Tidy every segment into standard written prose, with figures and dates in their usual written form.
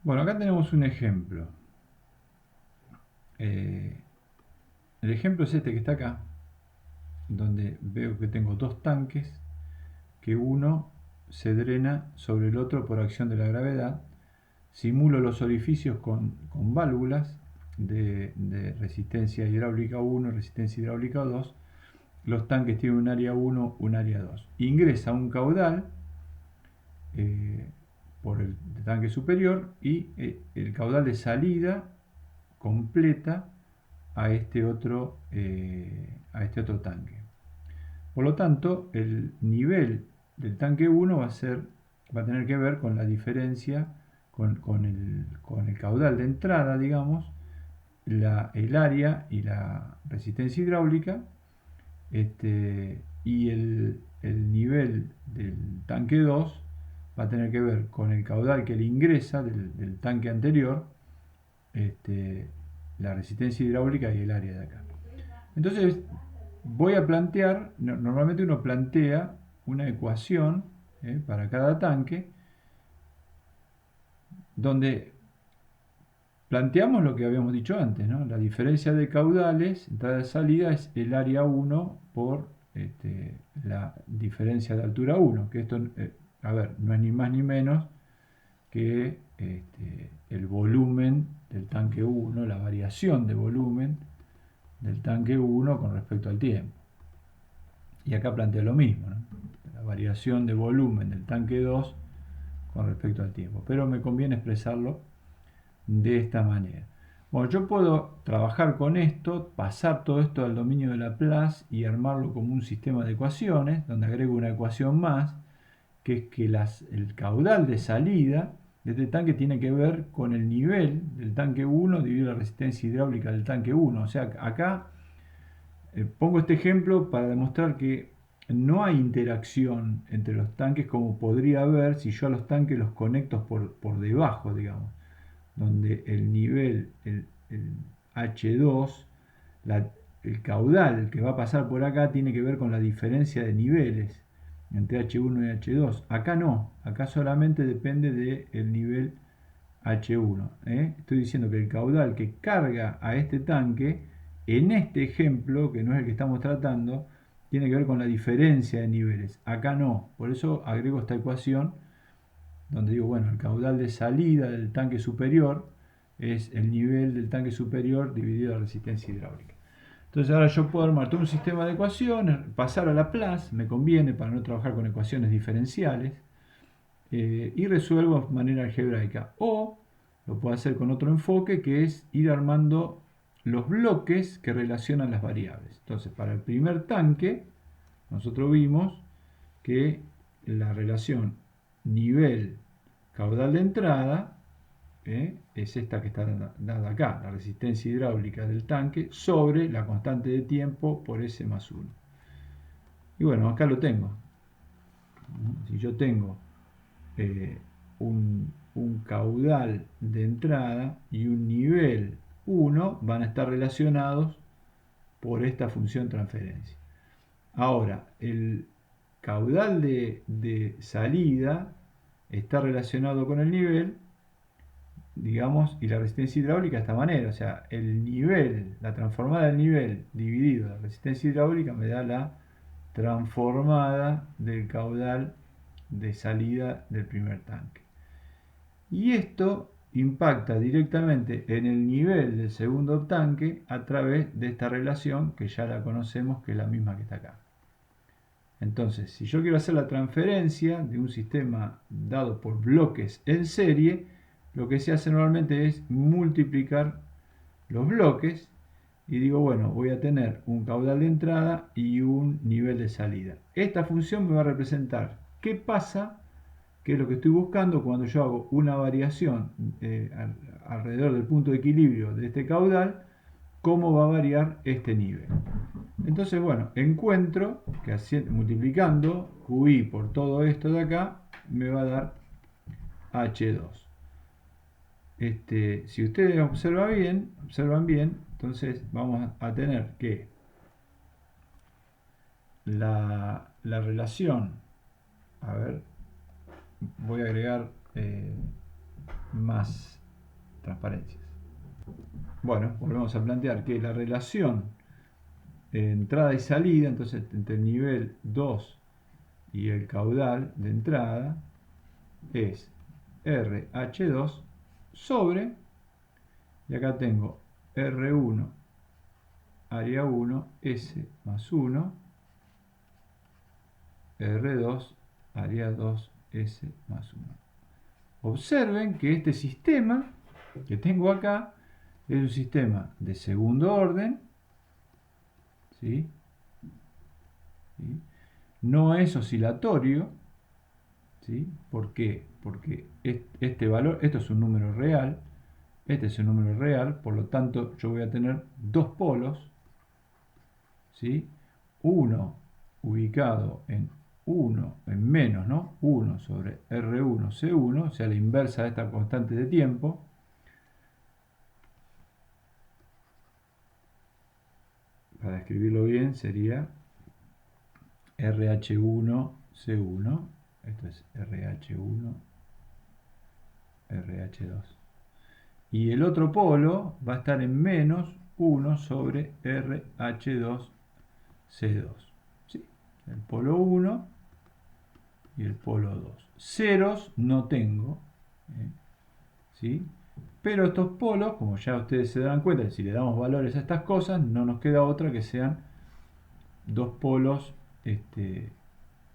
Bueno, acá tenemos un ejemplo. Eh, el ejemplo es este que está acá, donde veo que tengo dos tanques, que uno se drena sobre el otro por acción de la gravedad. Simulo los orificios con válvulas de resistencia hidráulica 1 y resistencia hidráulica 2. Los tanques tienen un área 1, un área 2. Ingresa un caudal eh, por el tanque superior y el caudal de salida completa a este otro tanque. Por lo tanto, el nivel del tanque 1 va a tener que ver con la diferencia con el caudal de entrada, digamos, el área y la resistencia hidráulica, y el nivel del tanque 2 va a tener que ver con el caudal que le ingresa del tanque anterior, este, la resistencia hidráulica y el área de acá. Entonces voy a plantear, normalmente uno plantea una ecuación para cada tanque, donde planteamos lo que habíamos dicho antes, ¿no? La diferencia de caudales, entrada y salida, es el área 1 por la diferencia de altura 1, que esto, a ver, no es ni más ni menos que el volumen del tanque 1, la variación de volumen del tanque 1 con respecto al tiempo. Y acá planteo lo mismo, ¿no? La variación de volumen del tanque 2 con respecto al tiempo. Pero me conviene expresarlo de esta manera. Bueno, yo puedo trabajar con esto, pasar todo esto al dominio de Laplace y armarlo como un sistema de ecuaciones, donde agrego una ecuación más, que es que el caudal de salida de este tanque tiene que ver con el nivel del tanque 1 dividido la resistencia hidráulica del tanque 1. O sea, acá pongo este ejemplo para demostrar que no hay interacción entre los tanques como podría haber si yo a los tanques los conecto por debajo, digamos, donde el nivel, el H2, el caudal que va a pasar por acá tiene que ver con la diferencia de niveles entre H1 y H2. Acá no, acá solamente depende del nivel H1. Estoy diciendo que el caudal que carga a este tanque, en este ejemplo, que no es el que estamos tratando, tiene que ver con la diferencia de niveles. Acá no, por eso agrego esta ecuación donde digo, bueno, el caudal de salida del tanque superior es el nivel del tanque superior dividido la resistencia hidráulica. Entonces ahora yo puedo armar todo un sistema de ecuaciones, pasar a Laplace, me conviene para no trabajar con ecuaciones diferenciales, y resuelvo de manera algebraica. O lo puedo hacer con otro enfoque, que es ir armando los bloques que relacionan las variables. Entonces, para el primer tanque, nosotros vimos que la relación nivel caudal de entrada es esta que está dada acá, la resistencia hidráulica del tanque sobre la constante de tiempo por S más 1. Y bueno, acá lo tengo. Si yo tengo eh, un caudal de entrada y un nivel 1, van a estar relacionados por esta función transferencia. Ahora, el caudal de salida está relacionado con el nivel, digamos, y la resistencia hidráulica de esta manera. O sea, el nivel, la transformada del nivel dividido la resistencia hidráulica me da la transformada del caudal de salida del primer tanque. Y esto impacta directamente en el nivel del segundo tanque a través de esta relación que ya la conocemos, que es la misma que está acá. Entonces, si yo quiero hacer la transferencia de un sistema dado por bloques en serie, lo que se hace normalmente es multiplicar los bloques y digo, bueno, voy a tener un caudal de entrada y un nivel de salida. Esta función me va a representar qué pasa, qué es lo que estoy buscando cuando yo hago una variación alrededor del punto de equilibrio de este caudal, cómo va a variar este nivel. Entonces, bueno, encuentro que multiplicando QI por todo esto de acá, me va a dar H2. Si ustedes observan bien, entonces vamos a tener que la relación, a ver, voy a agregar más transparencias. Bueno, volvemos a plantear que la relación entrada y salida, entonces entre el nivel 2 y el caudal de entrada, es RH2 sobre, y acá tengo R1 área 1 S más 1 R2 área 2 S más 1. Observen que este sistema que tengo acá es un sistema de segundo orden, ¿sí? ¿Sí? No es oscilatorio, ¿sí? ¿Por qué? Porque este valor, esto es un número real, este es un número real, por lo tanto yo voy a tener dos polos, ¿sí? Uno ubicado en 1, en menos, ¿no? 1 sobre R1 C1, o sea, la inversa de esta constante de tiempo. Para escribirlo bien sería RH1 C1, esto es RH1 RH2. Y el otro polo va a estar en menos 1 sobre RH2 C2. ¿Sí? El polo 1 y el polo 2. Ceros no tengo, ¿sí? Pero estos polos, como ya ustedes se dan cuenta, si le damos valores a estas cosas, no nos queda otra que sean dos polos,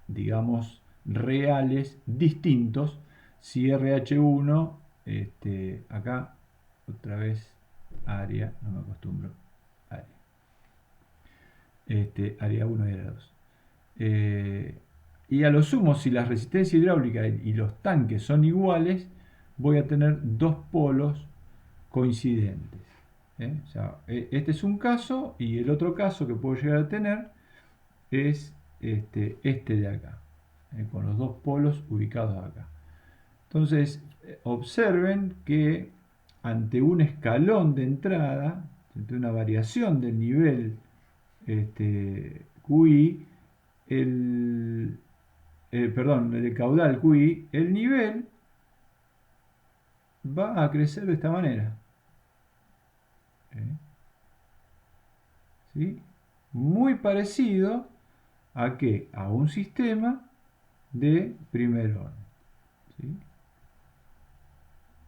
digamos, reales, distintos. Si RH1, acá, otra vez, área, no me acostumbro, área. Área 1 y área 2. Y a lo sumo, si la resistencia hidráulica y los tanques son iguales, voy a tener dos polos coincidentes. O sea, este es un caso, y el otro caso que puedo llegar a tener es este de acá, con los dos polos ubicados acá. Entonces, observen que ante un escalón de entrada, ante una variación del nivel QI, perdón, el caudal QI, el nivel va a crecer de esta manera. ¿Sí? Muy parecido a qué? A un sistema de primer orden. ¿Sí?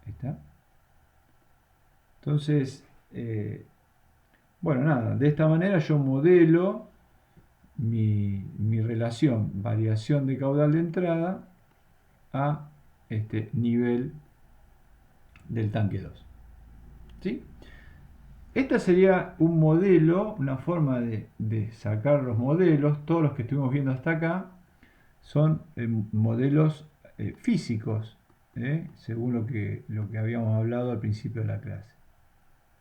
Ahí está. Entonces, bueno, nada, de esta manera yo modelo mi relación variación de caudal de entrada a este nivel del tanque 2. ¿Sí? Esta sería un modelo, una forma de sacar los modelos. Todos los que estuvimos viendo hasta acá son modelos físicos, según lo que habíamos hablado al principio de la clase.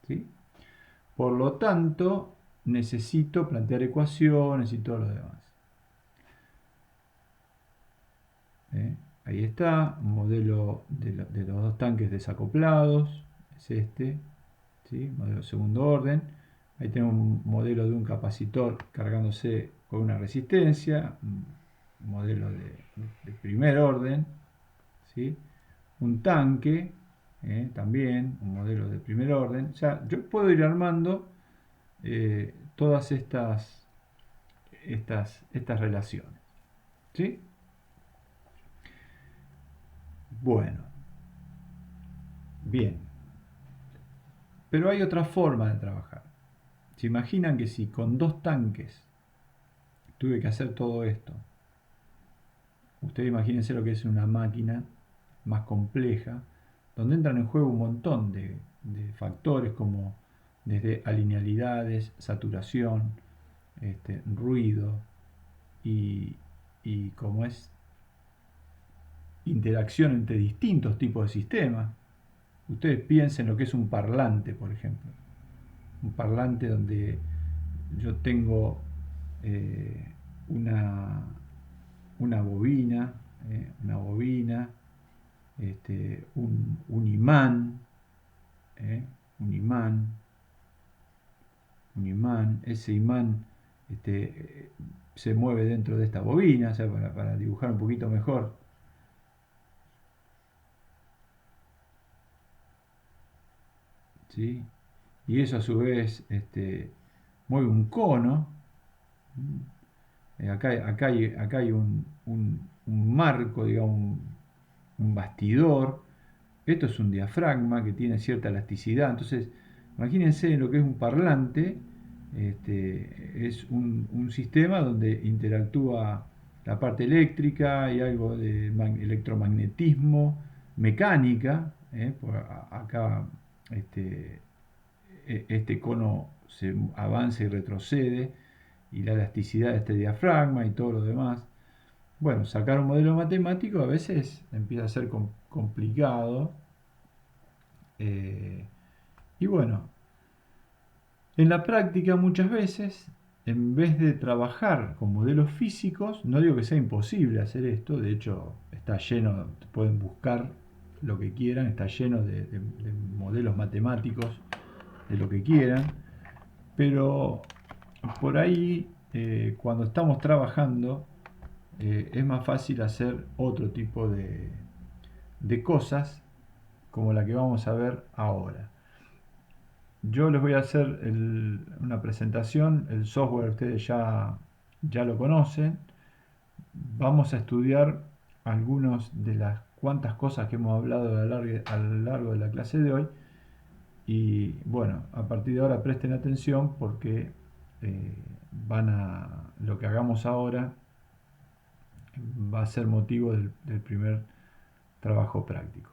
¿Sí? Por lo tanto, necesito plantear ecuaciones y todo lo demás. Ahí está, un modelo de los dos tanques desacoplados, es este, ¿sí? Modelo segundo orden. Ahí tengo un modelo de un capacitor cargándose con una resistencia, un modelo de primer orden, ¿sí? Un tanque, también un modelo de primer orden. O sea, yo puedo ir armando todas estas relaciones, ¿sí? Bueno, bien. Pero hay otra forma de trabajar. ¿Se imaginan que si con dos tanques tuve que hacer todo esto? Ustedes imagínense lo que es una máquina más compleja, donde entran en juego un montón de factores como desde alinealidades, saturación, ruido y como es interacción entre distintos tipos de sistemas. Ustedes piensen lo que es un parlante, por ejemplo. Un parlante donde yo tengo una, una bobina, un imán, un imán, ese imán se mueve dentro de esta bobina, o sea, para dibujar un poquito mejor. ¿sí? Y eso a su vez mueve un cono. Acá hay un marco, digamos, un bastidor. Esto es un diafragma que tiene cierta elasticidad. Entonces, imagínense lo que es un parlante. Es un sistema donde interactúa la parte eléctrica y algo de electromagnetismo, mecánica. Acá este cono se avanza y retrocede, y la elasticidad de este diafragma y todo lo demás. Bueno, sacar un modelo matemático a veces empieza a ser complicado. Y bueno, en la práctica muchas veces, en vez de trabajar con modelos físicos, no digo que sea imposible hacer esto, de hecho está lleno, pueden buscar lo que quieran, está lleno de modelos matemáticos, de lo que quieran, pero por ahí cuando estamos trabajando es más fácil hacer otro tipo de cosas como la que vamos a ver ahora. Yo les voy a hacer una presentación, el software ustedes ya lo conocen. Vamos a estudiar algunas de las cuantas cosas que hemos hablado a lo largo de la clase de hoy. Y bueno, a partir de ahora presten atención porque eh, lo que hagamos ahora va a ser motivo del primer trabajo práctico.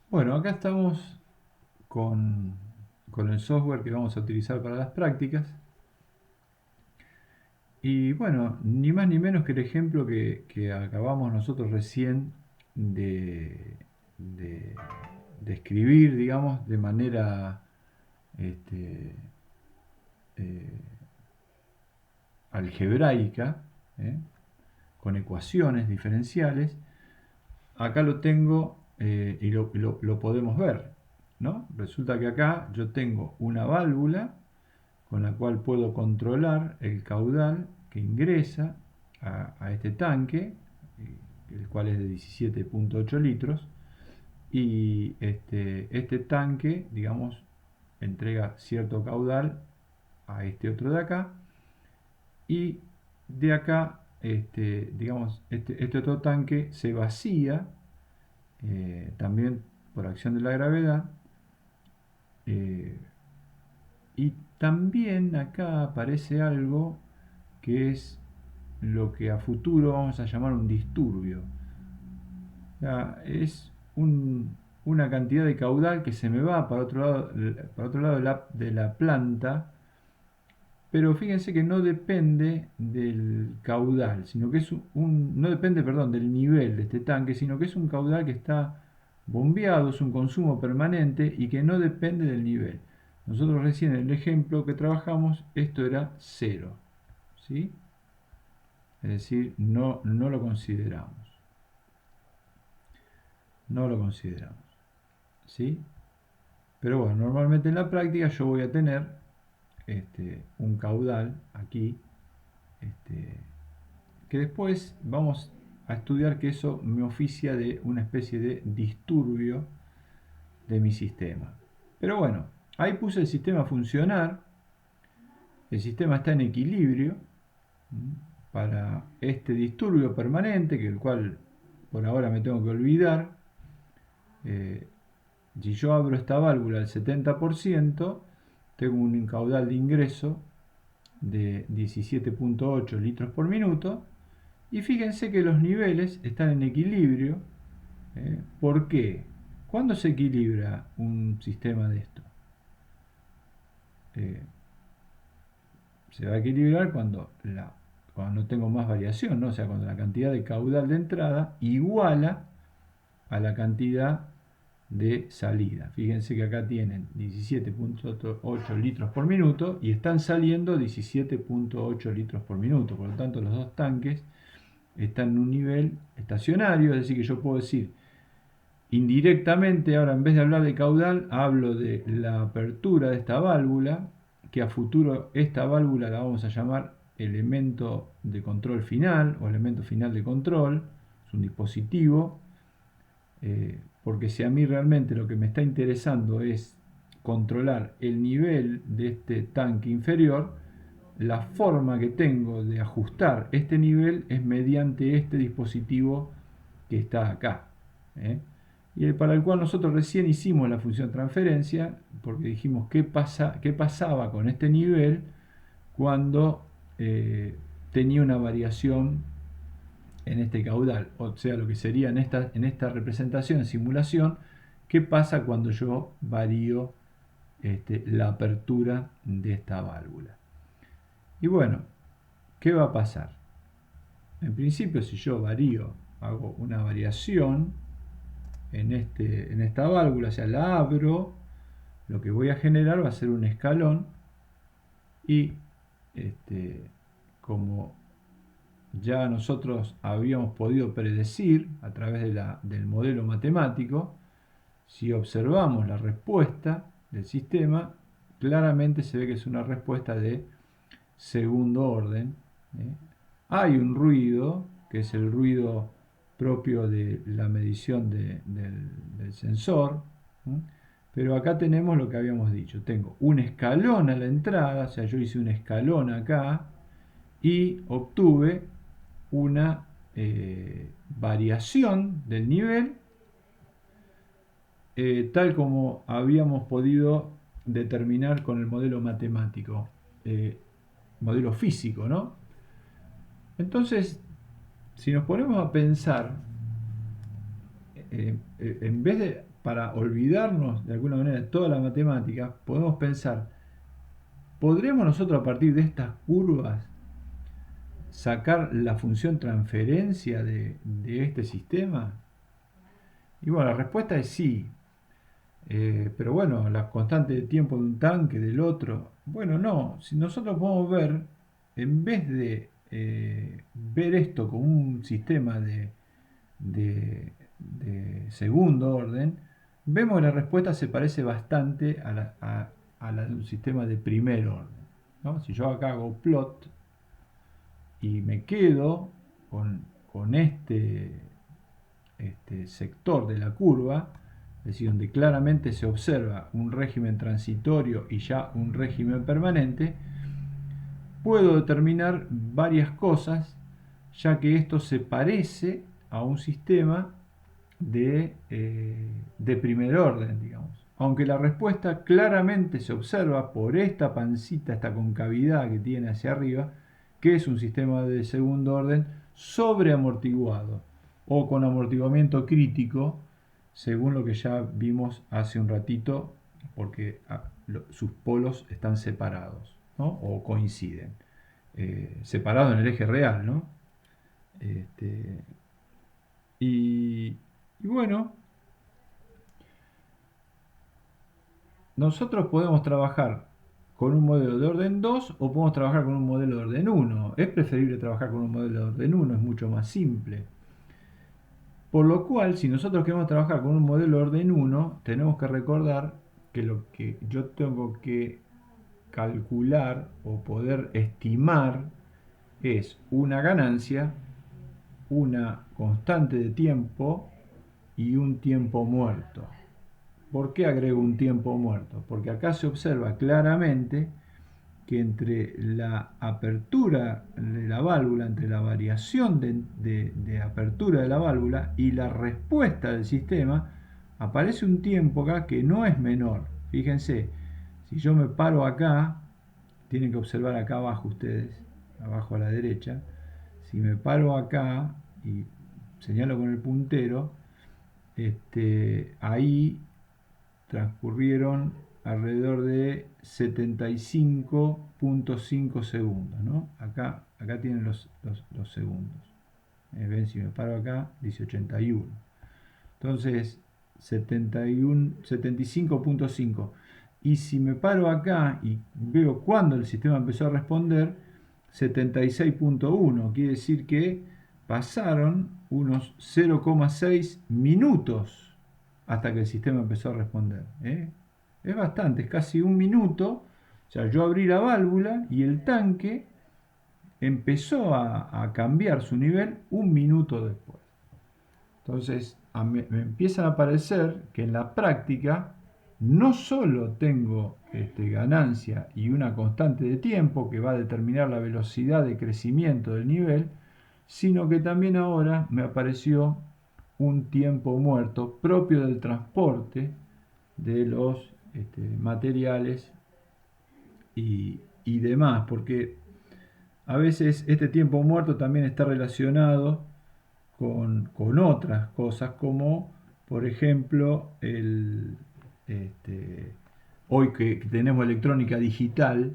Bueno, acá estamos con el software que vamos a utilizar para las prácticas. Y bueno, ni más ni menos que el ejemplo que acabamos nosotros recién de, de escribir, digamos, de manera este, eh, algebraica, con ecuaciones diferenciales. Acá lo tengo y lo podemos ver, ¿no? Resulta que acá yo tengo una válvula con la cual puedo controlar el caudal que ingresa a este tanque, el cual es de 17.8 litros, y este tanque, digamos, entrega cierto caudal a este otro de acá, y de acá, digamos, este otro tanque se vacía también por acción de la gravedad, y también acá aparece algo que es lo que a futuro vamos a llamar un disturbio. O sea, es una cantidad de caudal que se me va para otro lado de la planta, pero fíjense que no depende del caudal, sino que no depende, perdón, del nivel de este tanque, sino que es un caudal que está bombeado, es un consumo permanente y que no depende del nivel. Nosotros recién en el ejemplo que trabajamos, esto era cero, ¿sí? Es decir, no lo consideramos. No lo consideramos, ¿sí? Pero bueno, normalmente en la práctica yo voy a tener un caudal aquí, que después vamos a estudiar que eso me oficia de una especie de disturbio de mi sistema. Pero bueno, ahí puse el sistema a funcionar, el sistema está en equilibrio para este disturbio permanente, que el cual por ahora me tengo que olvidar. Si yo abro esta válvula al 70%, tengo un caudal de ingreso de 17.8 litros por minuto. Y fíjense que los niveles están en equilibrio. ¿Por qué? ¿Cuándo se equilibra un sistema de esto? Se va a equilibrar cuando no tengo más variación, ¿no? O sea, cuando la cantidad de caudal de entrada iguala a la cantidad de salida. Fíjense que acá tienen 17.8 litros por minuto y están saliendo 17.8 litros por minuto. Por lo tanto, los dos tanques están en un nivel estacionario, es decir, que yo puedo decir indirectamente, ahora en vez de hablar de caudal, hablo de la apertura de esta válvula, que a futuro esta válvula la vamos a llamar elemento de control final o elemento final de control. Es un dispositivo porque si a mí realmente lo que me está interesando es controlar el nivel de este tanque inferior, la forma que tengo de ajustar este nivel es mediante este dispositivo que está acá, ¿eh? Y para el cual nosotros recién hicimos la función transferencia, porque dijimos qué pasaba con este nivel cuando tenía una variación en este caudal, o sea, lo que sería en esta representación, en simulación, qué pasa cuando yo varío la apertura de esta válvula. Y bueno, ¿qué va a pasar? En principio, si yo varío, hago una variación en esta válvula, o sea, la abro, lo que voy a generar va a ser un escalón y como ya nosotros habíamos podido predecir a través del modelo matemático, si observamos la respuesta del sistema, claramente se ve que es una respuesta de segundo orden, ¿eh? Hay un ruido, que es el ruido propio de la medición del sensor, ¿eh? Pero acá tenemos lo que habíamos dicho. Tengo un escalón a la entrada, o sea, yo hice un escalón acá y obtuve una variación del nivel tal como habíamos podido determinar con el modelo matemático, modelo físico, ¿no? Entonces, si nos ponemos a pensar, en vez de, para olvidarnos de alguna manera de toda la matemática, podemos pensar, ¿podremos nosotros a partir de estas curvas sacar la función transferencia de este sistema? Y bueno, la respuesta es sí. Pero bueno, la constante de tiempo de un tanque, del otro, bueno, no, si nosotros podemos ver, en vez de ver esto como un sistema de segundo orden, vemos que la respuesta se parece bastante a la de un sistema de primer orden, ¿no? Si yo acá hago plot y me quedo con este sector de la curva, es decir, donde claramente se observa un régimen transitorio y ya un régimen permanente, puedo determinar varias cosas, ya que esto se parece a un sistema de primer orden, digamos. Aunque la respuesta claramente se observa por esta pancita, esta concavidad que tiene hacia arriba, que es un sistema de segundo orden sobreamortiguado o con amortiguamiento crítico, según lo que ya vimos hace un ratito, porque sus polos están separados, ¿no? O coinciden, separados en el eje real, ¿no? Este, y bueno, nosotros podemos trabajar con un modelo de orden 2 o podemos trabajar con un modelo de orden 1. Es preferible trabajar con un modelo de orden 1, es mucho más simple. Por lo cual, si nosotros queremos trabajar con un modelo de orden 1, tenemos que recordar que lo que yo tengo que calcular o poder estimar es una ganancia, una constante de tiempo y un tiempo muerto. ¿Por qué agrego un tiempo muerto? Porque acá se observa claramente que entre la apertura de la válvula, entre la variación de apertura de la válvula y la respuesta del sistema, aparece un tiempo acá que no es menor. Fíjense, si yo me paro acá, tienen que observar acá abajo ustedes, abajo a la derecha, si me paro acá y señalo con el puntero, ahí transcurrieron alrededor de 75.5 segundos, ¿no? Acá tienen los segundos. Ven, si me paro acá, dice 81. Entonces, 75.5. Y si me paro acá y veo cuándo el sistema empezó a responder, 76.1. Quiere decir que pasaron unos 0,6 minutos hasta que el sistema empezó a responder, ¿eh? Es bastante, es casi un minuto. O sea, yo abrí la válvula y el tanque empezó a cambiar su nivel un minuto después. Entonces, me empiezan a parecer que en la práctica no solo tengo ganancia y una constante de tiempo que va a determinar la velocidad de crecimiento del nivel, sino que también ahora me apareció un tiempo muerto propio del transporte de los materiales y demás, porque a veces este tiempo muerto también está relacionado con otras cosas, como por ejemplo hoy que tenemos electrónica digital,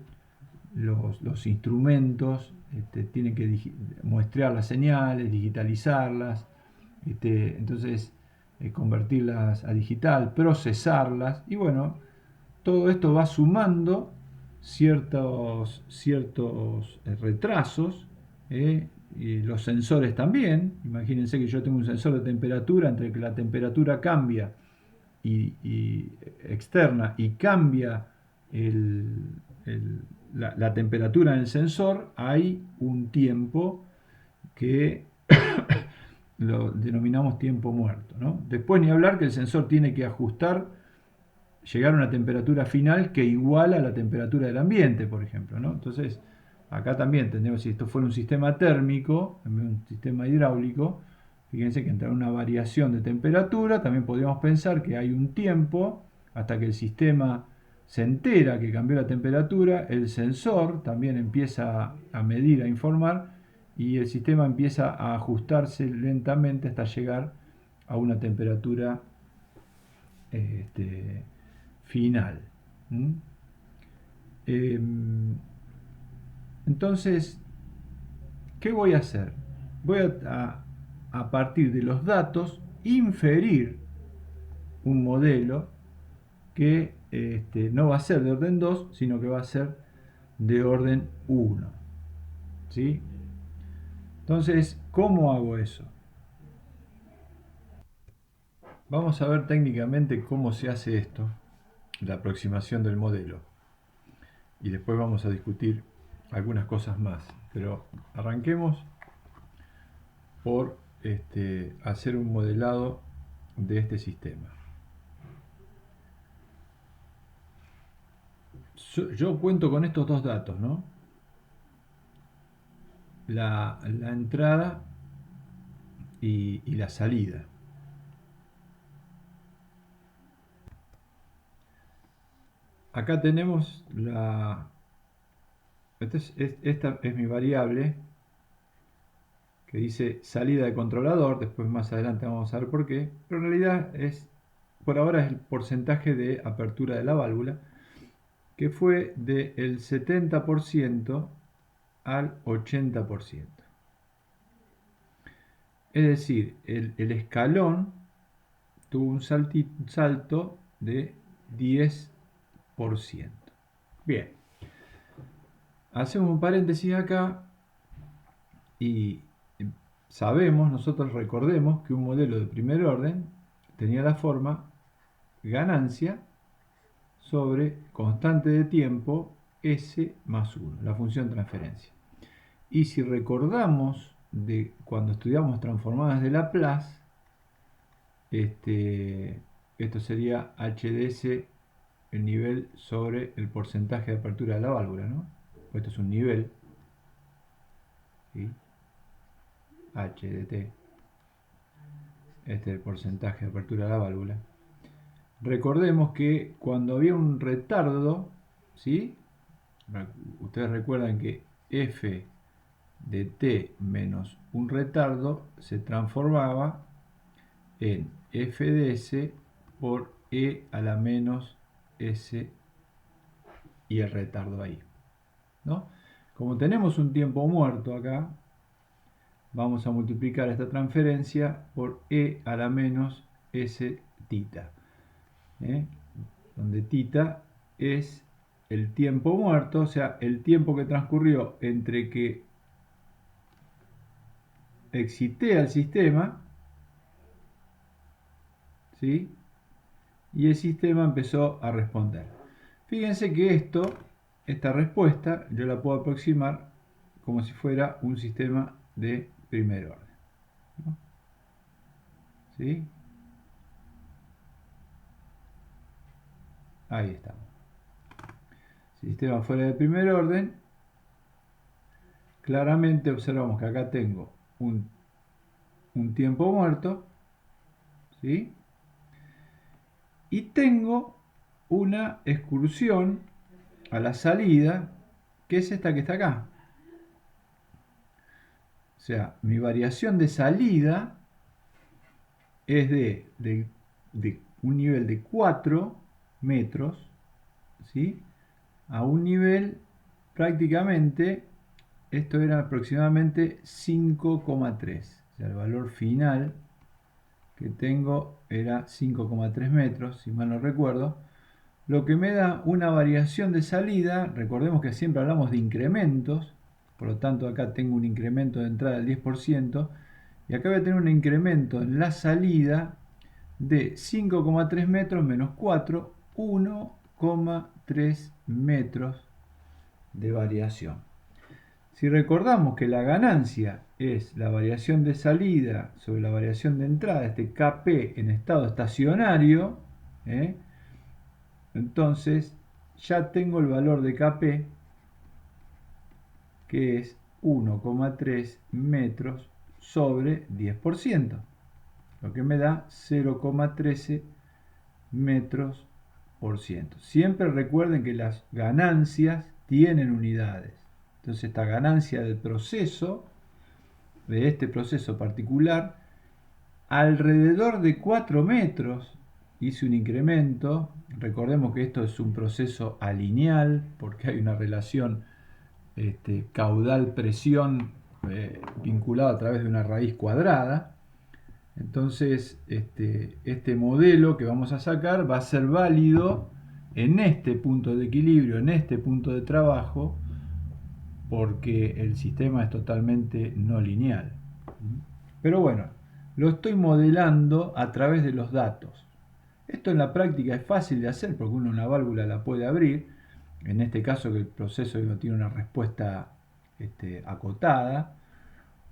los instrumentos tienen que muestrear las señales, digitalizarlas, entonces convertirlas a digital, procesarlas, y bueno, todo esto va sumando ciertos retrasos, y los sensores también. Imagínense que yo tengo un sensor de temperatura, entre que la temperatura cambia y externa y cambia la temperatura en el sensor, hay un tiempo que lo denominamos tiempo muerto, ¿no? Después ni hablar que el sensor tiene que ajustar, llegar a una temperatura final que iguala a la temperatura del ambiente, por ejemplo, ¿no? Entonces, acá también tenemos, si esto fuera un sistema térmico, en vez de un sistema hidráulico, fíjense que entre una variación de temperatura, también podríamos pensar que hay un tiempo hasta que el sistema se entera que cambió la temperatura, el sensor también empieza a medir, a informar, y el sistema empieza a ajustarse lentamente hasta llegar a una temperatura final. ¿Mm? Entonces, ¿qué voy a hacer? Voy a partir de los datos, inferir un modelo que no va a ser de orden 2, sino que va a ser de orden 1. ¿Sí? Entonces, ¿cómo hago eso? Vamos a ver técnicamente cómo se hace esto, la aproximación del modelo. Y después vamos a discutir algunas cosas más. Pero arranquemos por hacer un modelado de este sistema. Yo cuento con estos dos datos, ¿no? La entrada y la salida. Acá tenemos esta es mi variable que dice salida de controlador, después más adelante vamos a ver por qué, pero en realidad por ahora es el porcentaje de apertura de la válvula, que fue del 70% al 80%. Es decir, el escalón tuvo un salto de 10%. Bien, hacemos un paréntesis acá y nosotros recordemos que un modelo de primer orden tenía la forma ganancia sobre constante de tiempo S más 1, la función transferencia. Y si recordamos de cuando estudiamos transformadas de Laplace, esto sería HDS, el nivel sobre el porcentaje de apertura de la válvula, ¿no? Esto es un nivel, ¿sí? H de T, este es el porcentaje de apertura de la válvula. Recordemos que cuando había un retardo, ¿sí? Ustedes recuerdan que F de T menos un retardo se transformaba en F de S por E a la menos S y el retardo ahí, ¿no? Como tenemos un tiempo muerto acá, vamos a multiplicar esta transferencia por E a la menos S tita, donde tita es el tiempo muerto, o sea, el tiempo que transcurrió entre que excité al sistema, ¿sí? Y el sistema empezó a responder. Fíjense que esta respuesta, yo la puedo aproximar como si fuera un sistema de primer orden, ¿no? ¿Sí? Ahí estamos. Sistema fuera de primer orden. Claramente observamos que acá tengo un tiempo muerto, ¿sí? Y tengo una excursión a la salida, que es esta que está acá. O sea, mi variación de salida es de un nivel de 4 metros, ¿sí? A un nivel prácticamente, esto era aproximadamente 5,3. O sea, el valor final que tengo era 5,3 metros, si mal no recuerdo, lo que me da una variación de salida. Recordemos que siempre hablamos de incrementos, por lo tanto acá tengo un incremento de entrada del 10%, y acá voy a tener un incremento en la salida de 5,3 metros menos 4, 1,3 metros de variación. Si recordamos que la ganancia es la variación de salida sobre la variación de entrada, este Kp en estado estacionario, entonces ya tengo el valor de Kp, que es 1,3 metros sobre 10%, lo que me da 0,13 metros por ciento. Siempre recuerden que las ganancias tienen unidades. Entonces esta ganancia del proceso, de este proceso particular, alrededor de 4 metros hice un incremento. Recordemos que esto es un proceso alineal porque hay una relación caudal-presión vinculada a través de una raíz cuadrada. Entonces este modelo que vamos a sacar va a ser válido en este punto de equilibrio, en este punto de trabajo, porque el sistema es totalmente no lineal. Pero bueno, lo estoy modelando a través de los datos. Esto en la práctica es fácil de hacer porque uno una válvula la puede abrir, en este caso que el proceso no tiene una respuesta acotada.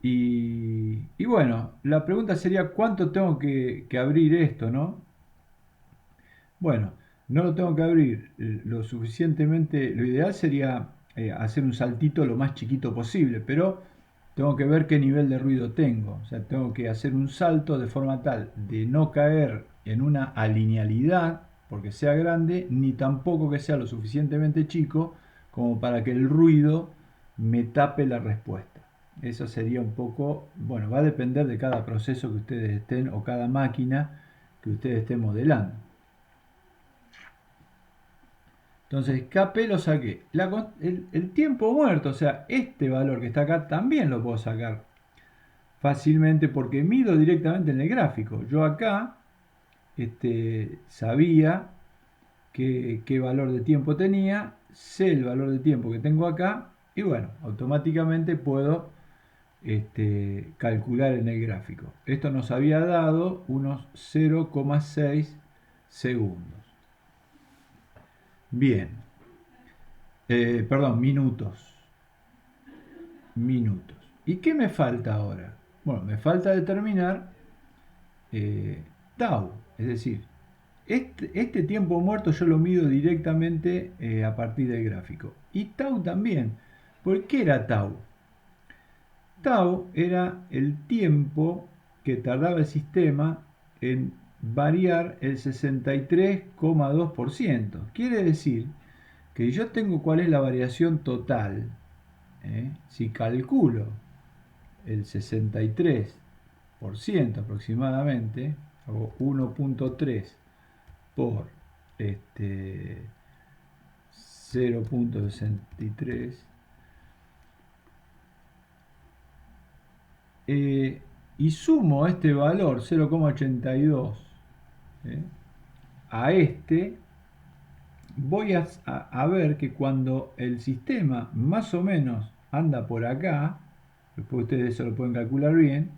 Y bueno, la pregunta sería ¿cuánto tengo que abrir esto, no? Bueno, no lo tengo que abrir lo suficientemente. Lo ideal sería hacer un saltito lo más chiquito posible, pero tengo que ver qué nivel de ruido tengo. O sea, tengo que hacer un salto de forma tal de no caer en una alinealidad porque sea grande, ni tampoco que sea lo suficientemente chico como para que el ruido me tape la respuesta. Eso sería un poco, bueno, va a depender de cada proceso que ustedes estén o cada máquina que ustedes estén modelando. Entonces, Kp lo saqué. El tiempo muerto, o sea, este valor que está acá, también lo puedo sacar fácilmente porque mido directamente en el gráfico. Yo acá sabía qué valor de tiempo tenía, sé el valor de tiempo que tengo acá y bueno, automáticamente puedo calcular en el gráfico. Esto nos había dado unos 0,6 segundos. Bien, perdón, minutos. Minutos. ¿Y qué me falta ahora? Bueno, me falta determinar tau, es decir, este tiempo muerto yo lo mido directamente a partir del gráfico. Y tau también. ¿Por qué era tau? Tau era el tiempo que tardaba el sistema en variar el 63,2%. Quiere decir que yo tengo cuál es la variación total. Si calculo el 63% aproximadamente, hago 1,3 por 0,63 y sumo este valor 0,82 a voy a ver que cuando el sistema más o menos anda por acá, después ustedes eso lo pueden calcular bien,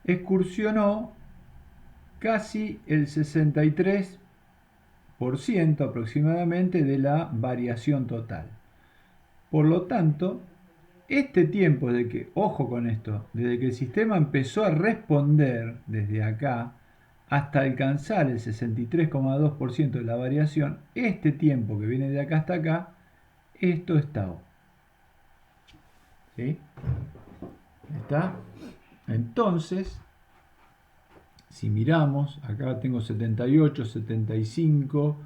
excursionó casi el 63% aproximadamente de la variación total. Por lo tanto, este tiempo de que, ojo con esto, desde que el sistema empezó a responder desde acá hasta alcanzar el 63,2% de la variación, este tiempo que viene de acá hasta acá, esto es tau. ¿Sí? ¿Está? Entonces, si miramos, acá tengo 78, 75,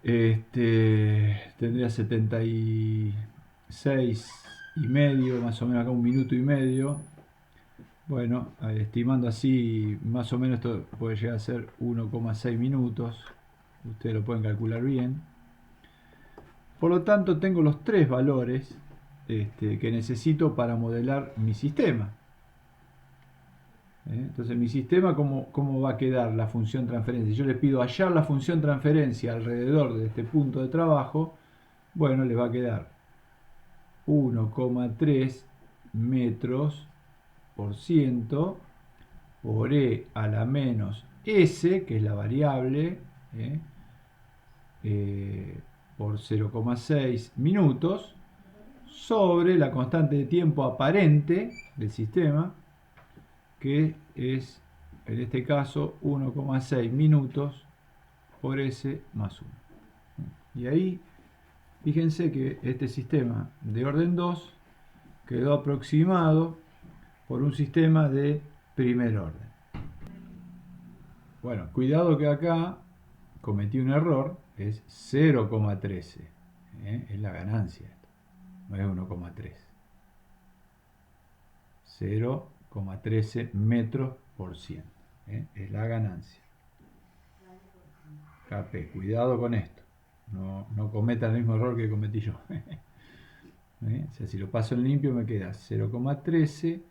tendría 76 y medio, más o menos acá 1 minuto y medio. Bueno, estimando así, más o menos esto puede llegar a ser 1,6 minutos. Ustedes lo pueden calcular bien. Por lo tanto, tengo los tres valores que necesito para modelar mi sistema. Entonces, mi sistema, ¿cómo va a quedar la función transferencia? Yo les pido hallar la función transferencia alrededor de este punto de trabajo. Bueno, le va a quedar 1,3 metros por ciento por e a la menos s, que es la variable, por 0,6 minutos, sobre la constante de tiempo aparente del sistema, que es, en este caso, 1,6 minutos por s más 1. Y ahí, fíjense que este sistema de orden 2 quedó aproximado por un sistema de primer orden. Bueno, cuidado que acá cometí un error, es 0,13, es la ganancia, no es 1,3. 0,13 metros por ciento, es la ganancia. KP, cuidado con esto, no cometa el mismo error que cometí yo. O sea, si lo paso en limpio me queda 0,13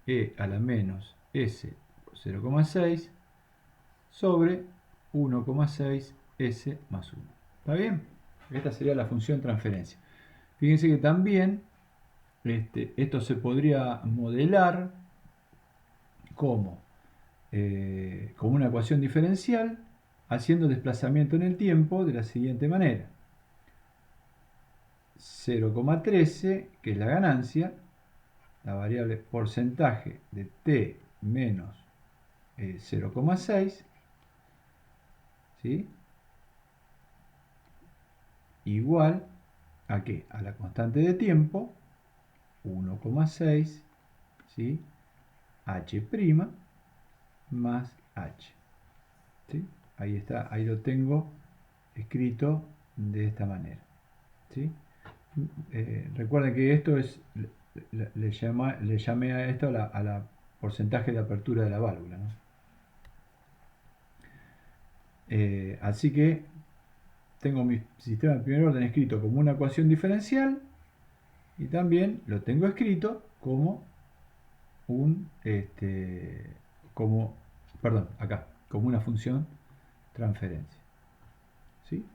e a la menos s por 0,6 sobre 1,6 s más 1. ¿Está bien? Esta sería la función transferencia. Fíjense que también esto se podría modelar como una ecuación diferencial haciendo desplazamiento en el tiempo de la siguiente manera. 0,13, que es la ganancia, la variable porcentaje de t menos 0,6, ¿sí? Igual a qué? A la constante de tiempo, 1,6, ¿sí? h' más h. ¿Sí? Ahí está, ahí lo tengo escrito de esta manera. ¿Sí? Recuerden que esto es, le llamé a esto a la porcentaje de apertura de la válvula, ¿no? Así que tengo mi sistema de primer orden escrito como una ecuación diferencial y también lo tengo escrito como como una función transferencia. ¿Sí?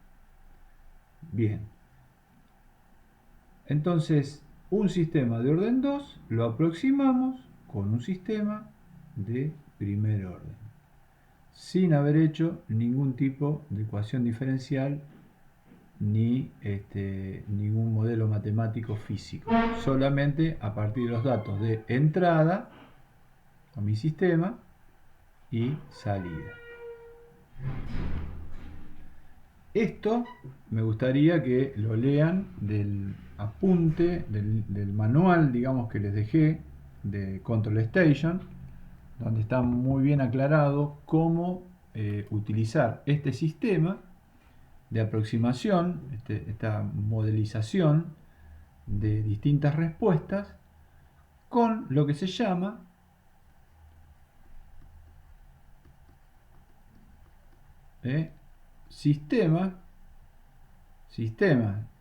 Bien. Entonces, un sistema de orden 2 lo aproximamos con un sistema de primer orden, sin haber hecho ningún tipo de ecuación diferencial ni ningún modelo matemático físico, solamente a partir de los datos de entrada a mi sistema y salida. Esto me gustaría que lo lean del apunte, del manual, digamos, que les dejé de Control Station, donde está muy bien aclarado cómo utilizar este sistema de aproximación, esta modelización de distintas respuestas con lo que se llama sistema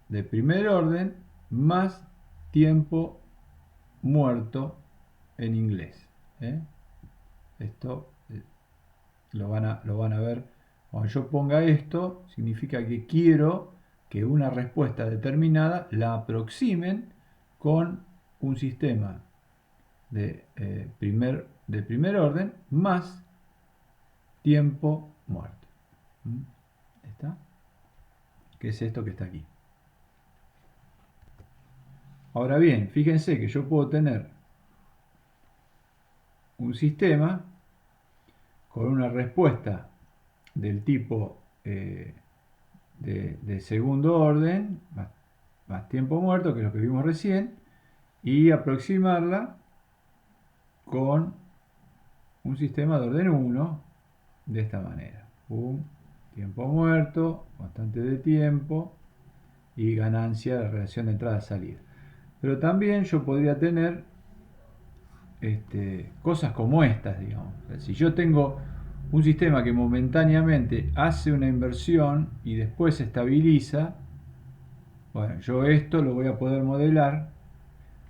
de primer orden más tiempo muerto en inglés. Esto lo van a ver. Cuando yo ponga esto, significa que quiero que una respuesta determinada la aproximen con un sistema de primer orden más tiempo muerto. ¿Está? Que es esto que está aquí. Ahora bien, fíjense que yo puedo tener un sistema con una respuesta del tipo de segundo orden, más tiempo muerto, que es lo que vimos recién, y aproximarla con un sistema de orden 1 de esta manera. Un tiempo muerto, constante de tiempo y ganancia de la relación de entrada-salida. Pero también yo podría tener cosas como estas, digamos. O sea, si yo tengo un sistema que momentáneamente hace una inversión y después se estabiliza, bueno, yo esto lo voy a poder modelar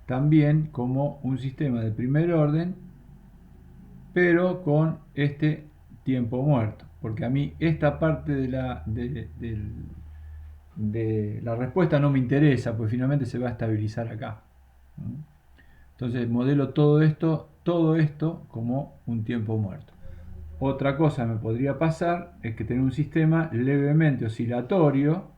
también como un sistema de primer orden, pero con este tiempo muerto, porque a mí esta parte de la respuesta no me interesa, pues finalmente se va a estabilizar acá. Entonces modelo todo esto como un tiempo muerto. Otra cosa me podría pasar es que tener un sistema levemente oscilatorio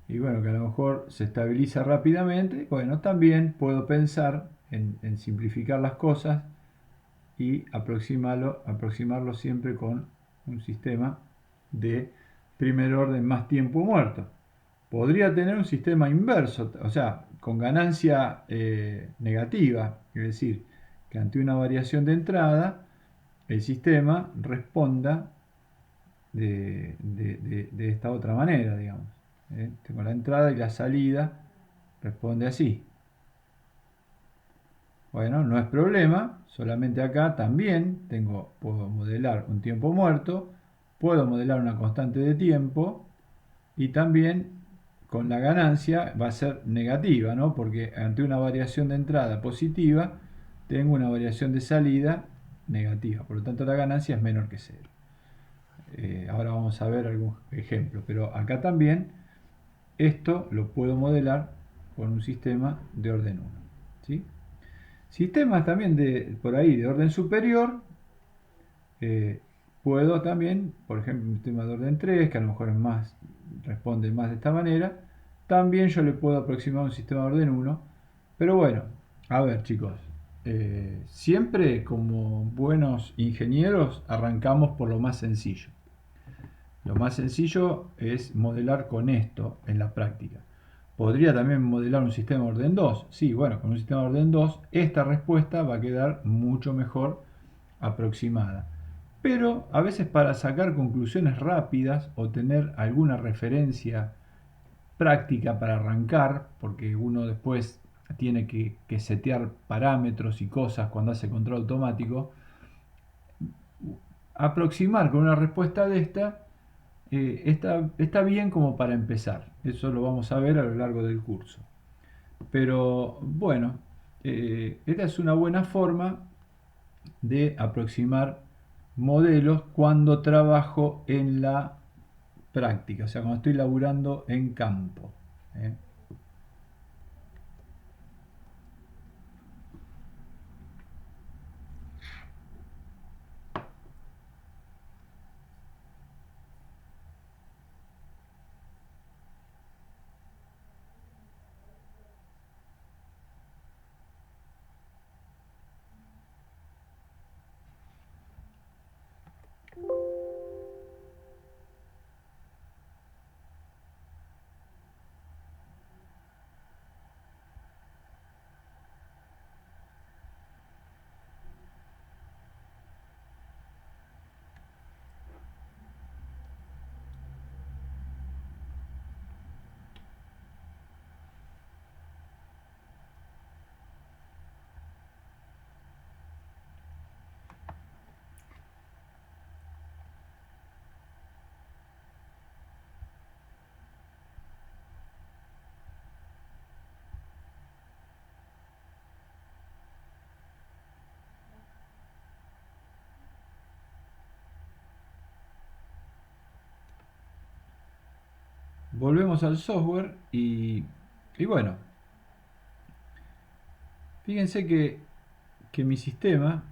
y bueno, que a lo mejor se estabiliza rápidamente. Bueno, también puedo pensar en simplificar las cosas y aproximarlo siempre con un sistema de primer orden más tiempo muerto. Podría tener un sistema inverso, o sea, con ganancia negativa, es decir, que ante una variación de entrada, el sistema responda de esta otra manera, digamos. Tengo la entrada y la salida, responde así. Bueno, no es problema, solamente acá también puedo modelar un tiempo muerto, puedo modelar una constante de tiempo y también con la ganancia va a ser negativa, ¿no? Porque ante una variación de entrada positiva, tengo una variación de salida negativa, por lo tanto la ganancia es menor que cero. Ahora vamos a ver algún ejemplo, pero acá también esto lo puedo modelar con un sistema de orden 1. ¿Sí? Sistemas también por ahí de orden superior, puedo también, por ejemplo, un sistema de orden 3, que a lo mejor responde más de esta manera, también yo le puedo aproximar un sistema de orden 1, pero bueno, a ver chicos, siempre como buenos ingenieros arrancamos por lo más sencillo. Lo más sencillo es modelar con esto en la práctica. ¿Podría también modelar un sistema de orden 2? Sí, bueno, con un sistema de orden 2 esta respuesta va a quedar mucho mejor aproximada. Pero a veces para sacar conclusiones rápidas o tener alguna referencia práctica para arrancar, porque uno después tiene que setear parámetros y cosas cuando hace control automático, aproximar con una respuesta de esta está bien como para empezar. Eso lo vamos a ver a lo largo del curso. Pero bueno, esta es una buena forma de aproximar modelos cuando trabajo en la práctica, o sea, cuando estoy laburando en campo. ¿Eh? Volvemos al software y bueno, fíjense que mi sistema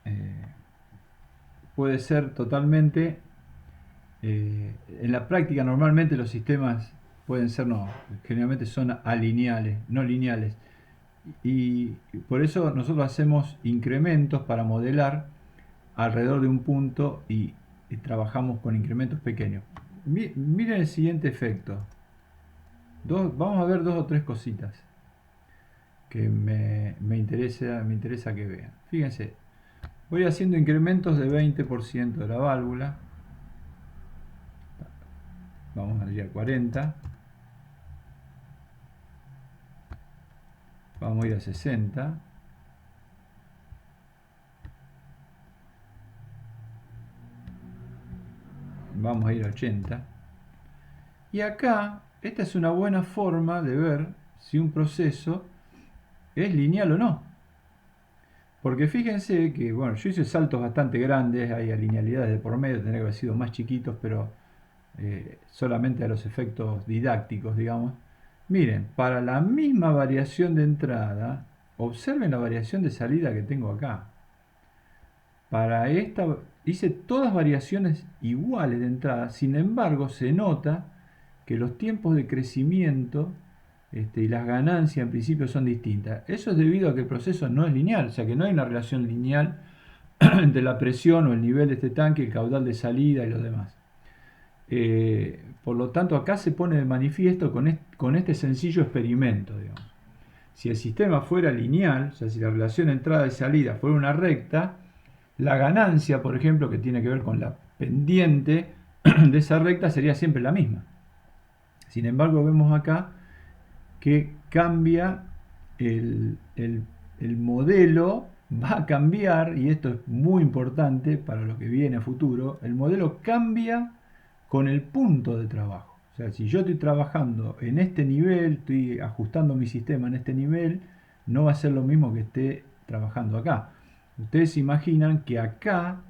eh, puede ser totalmente, en la práctica normalmente los sistemas pueden ser, no, generalmente son alineales, no lineales. Y por eso nosotros hacemos incrementos para modelar alrededor de un punto y trabajamos con incrementos pequeños. Miren el siguiente efecto. Vamos a ver dos o tres cositas que me interesa que vean. Fíjense, voy haciendo incrementos de 20% de la válvula. Vamos a ir a 40. Vamos a ir a 60. Vamos a ir a 80. Y acá, esta es una buena forma de ver si un proceso es lineal o no. Porque fíjense que, bueno, yo hice saltos bastante grandes, hay alinealidades de por medio, tendría que haber sido más chiquitos, pero solamente a los efectos didácticos, digamos. Miren, para la misma variación de entrada, observen la variación de salida que tengo acá. Para esta hice todas variaciones iguales de entrada, sin embargo se nota que los tiempos de crecimiento y las ganancias en principio son distintas. Eso es debido a que el proceso no es lineal, o sea que no hay una relación lineal entre la presión o el nivel de este tanque, el caudal de salida y lo demás. Por lo tanto, acá se pone de manifiesto con este sencillo experimento. Digamos. Si el sistema fuera lineal, o sea, si la relación entrada y salida fuera una recta, la ganancia, por ejemplo, que tiene que ver con la pendiente de esa recta, sería siempre la misma. Sin embargo, vemos acá que cambia el modelo, va a cambiar, y esto es muy importante para lo que viene a futuro, el modelo cambia con el punto de trabajo. O sea, si yo estoy trabajando en este nivel, estoy ajustando mi sistema en este nivel, no va a ser lo mismo que esté trabajando acá. Ustedes se imaginan que acá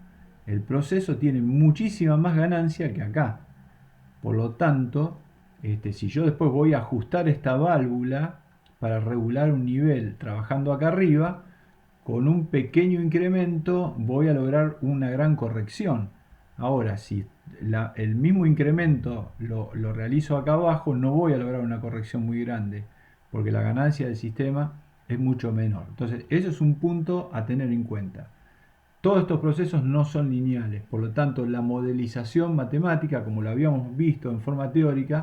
el proceso tiene muchísima más ganancia que acá. Por lo tanto, si yo después voy a ajustar esta válvula para regular un nivel trabajando acá arriba, con un pequeño incremento voy a lograr una gran corrección. Ahora, si el mismo incremento lo realizo acá abajo, no voy a lograr una corrección muy grande, porque la ganancia del sistema es mucho menor. Entonces, eso es un punto a tener en cuenta. Todos estos procesos no son lineales, por lo tanto la modelización matemática, como lo habíamos visto en forma teórica,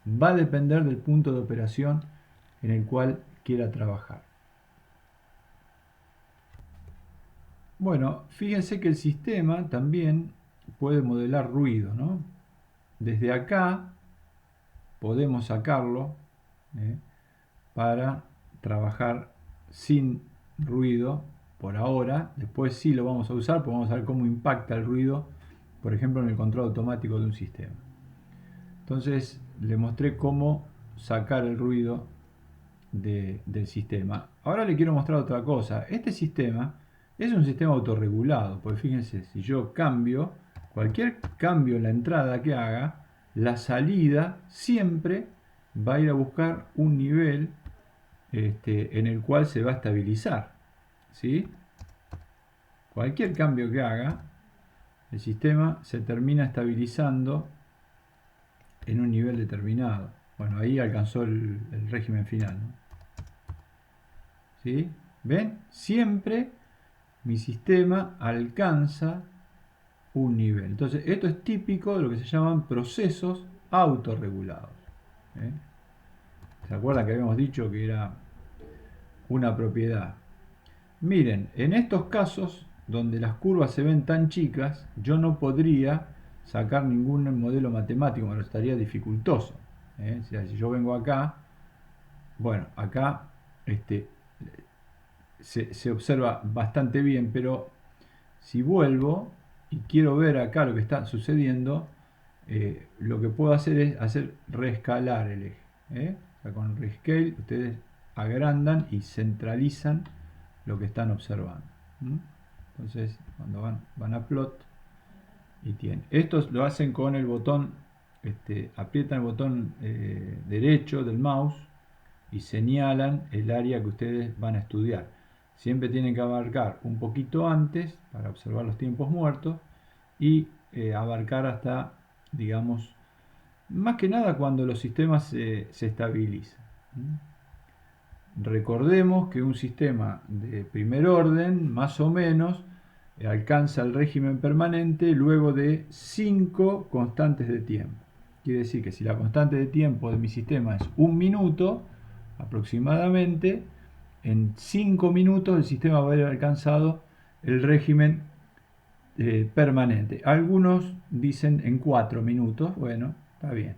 va a depender del punto de operación en el cual quiera trabajar. Bueno, fíjense que el sistema también puede modelar ruido, ¿no? Desde acá podemos sacarlo para trabajar sin ruido por ahora. Después sí lo vamos a usar, porque vamos a ver cómo impacta el ruido, por ejemplo, en el control automático de un sistema. Entonces le mostré cómo sacar el ruido del sistema. Ahora le quiero mostrar otra cosa. Este sistema es un sistema autorregulado, porque fíjense, si yo cambio, cualquier cambio en la entrada que haga, la salida siempre va a ir a buscar un nivel en el cual se va a estabilizar. ¿Sí? Cualquier cambio que haga, el sistema se termina estabilizando en un nivel determinado. Bueno, ahí alcanzó el régimen final, ¿no? ¿Sí? ¿Ven? Siempre mi sistema alcanza un nivel. Entonces, esto es típico de lo que se llaman procesos autorregulados. ¿Se acuerdan que habíamos dicho que era una propiedad? Miren, en estos casos donde las curvas se ven tan chicas, yo no podría sacar ningún modelo matemático, me lo estaría dificultoso. O sea, si yo vengo acá, bueno, acá se observa bastante bien, pero si vuelvo y quiero ver acá lo que está sucediendo, lo que puedo hacer es reescalar el eje. O sea, con rescale ustedes agrandan y centralizan lo que están observando. Entonces, cuando van a plot y tienen. Estos lo hacen con el botón, aprietan el botón derecho del mouse y señalan el área que ustedes van a estudiar. Siempre tienen que abarcar un poquito antes para observar los tiempos muertos y abarcar hasta, digamos, más que nada cuando los sistemas se estabilizan. Recordemos que un sistema de primer orden, más o menos, alcanza el régimen permanente luego de 5 constantes de tiempo. Quiere decir que si la constante de tiempo de mi sistema es 1 minuto, aproximadamente, en 5 minutos el sistema va a haber alcanzado el régimen permanente. Algunos dicen en 4 minutos, bueno, está bien.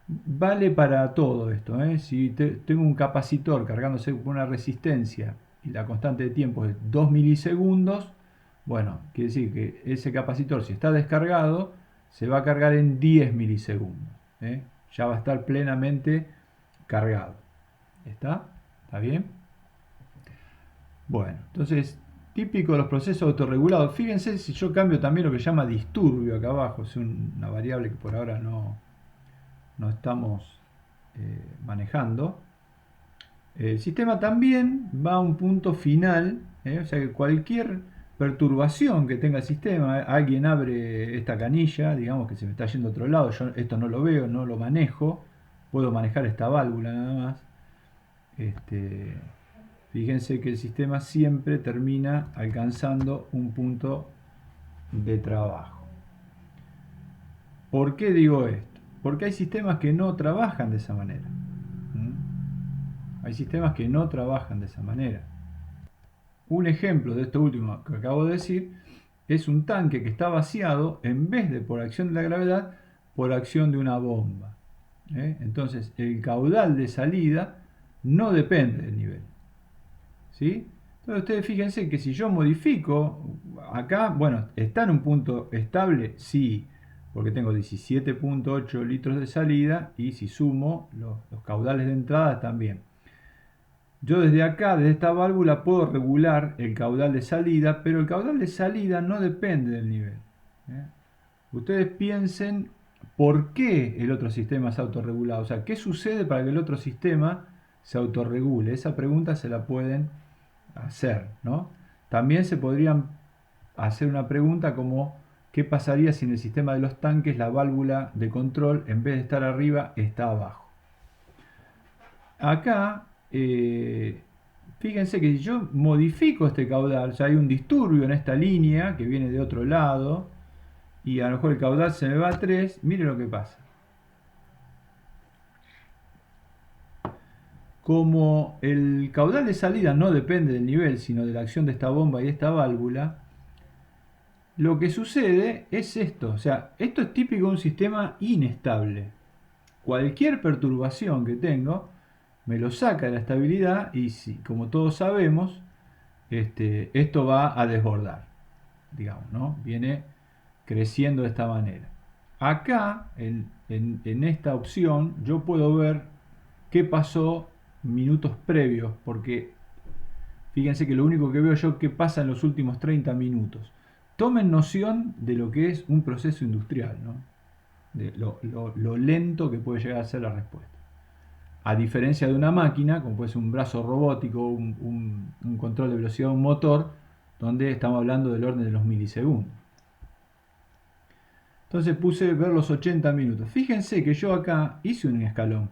Vale para todo esto, ¿eh? Si tengo un capacitor cargándose con una resistencia y la constante de tiempo es 2 milisegundos, bueno, quiere decir que ese capacitor, si está descargado, se va a cargar en 10 milisegundos, ¿eh? Ya va a estar plenamente cargado. ¿Está? ¿Está bien? Bueno, entonces, típico de los procesos autorregulados. Fíjense si yo cambio también lo que se llama disturbio acá abajo, es una variable que por ahora no estamos manejando. El sistema también va a un punto final, o sea que cualquier perturbación que tenga el sistema, alguien abre esta canilla, digamos que se me está yendo a otro lado, yo esto no lo veo, no lo manejo, puedo manejar esta válvula nada más. Fíjense que el sistema siempre termina alcanzando un punto de trabajo. ¿Por qué digo esto? Porque hay sistemas que no trabajan de esa manera. Hay sistemas que no trabajan de esa manera. Un ejemplo de esto último que acabo de decir es un tanque que está vaciado en vez de por acción de la gravedad, por acción de una bomba. Entonces el caudal de salida no depende del nivel. ¿Sí? Entonces ustedes fíjense que si yo modifico acá, bueno, ¿está en un punto estable? Sí, porque tengo 17.8 litros de salida y si sumo los caudales de entrada también. Yo desde acá, desde esta válvula, puedo regular el caudal de salida, pero el caudal de salida no depende del nivel. Ustedes piensen por qué el otro sistema se autorregula, o sea, qué sucede para que el otro sistema se autorregule. Esa pregunta se la pueden hacer, ¿no? También se podrían hacer una pregunta como ¿qué pasaría si en el sistema de los tanques la válvula de control en vez de estar arriba está abajo? Acá fíjense que si yo modifico este caudal, o sea, hay un disturbio en esta línea que viene de otro lado y a lo mejor el caudal se me va a 3, miren lo que pasa. Como el caudal de salida no depende del nivel, sino de la acción de esta bomba y de esta válvula, lo que sucede es esto. O sea, esto es típico de un sistema inestable. Cualquier perturbación que tengo me lo saca de la estabilidad y, si, como todos sabemos, esto va a desbordar. Digamos, ¿no? Viene creciendo de esta manera. Acá, en esta opción, yo puedo ver qué pasó minutos previos, porque fíjense que lo único que veo yo es qué pasa en los últimos 30 minutos. Tomen noción de lo que es un proceso industrial, ¿no? De lo lento que puede llegar a ser la respuesta. A diferencia de una máquina, como puede ser un brazo robótico, un control de velocidad de un motor, donde estamos hablando del orden de los milisegundos. Entonces puse ver los 80 minutos. Fíjense que yo acá hice un escalón.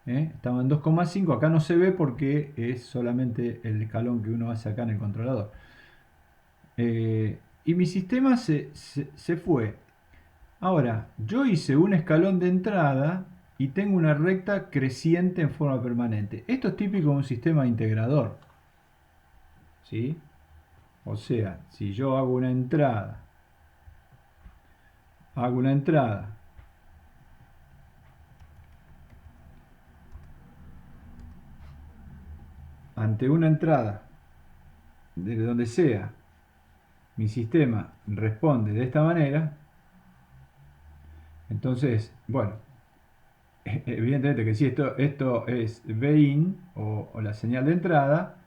Estaba en 2,5, acá no se ve porque es solamente el escalón que uno hace acá en el controlador. Y mi sistema se fue. Ahora, yo hice un escalón de entrada y tengo una recta creciente en forma permanente. Esto es típico de un sistema integrador. ¿Sí? O sea, si yo hago una entrada, ante una entrada, de donde sea, mi sistema responde de esta manera, entonces, bueno, evidentemente que si esto es Vin o la señal de entrada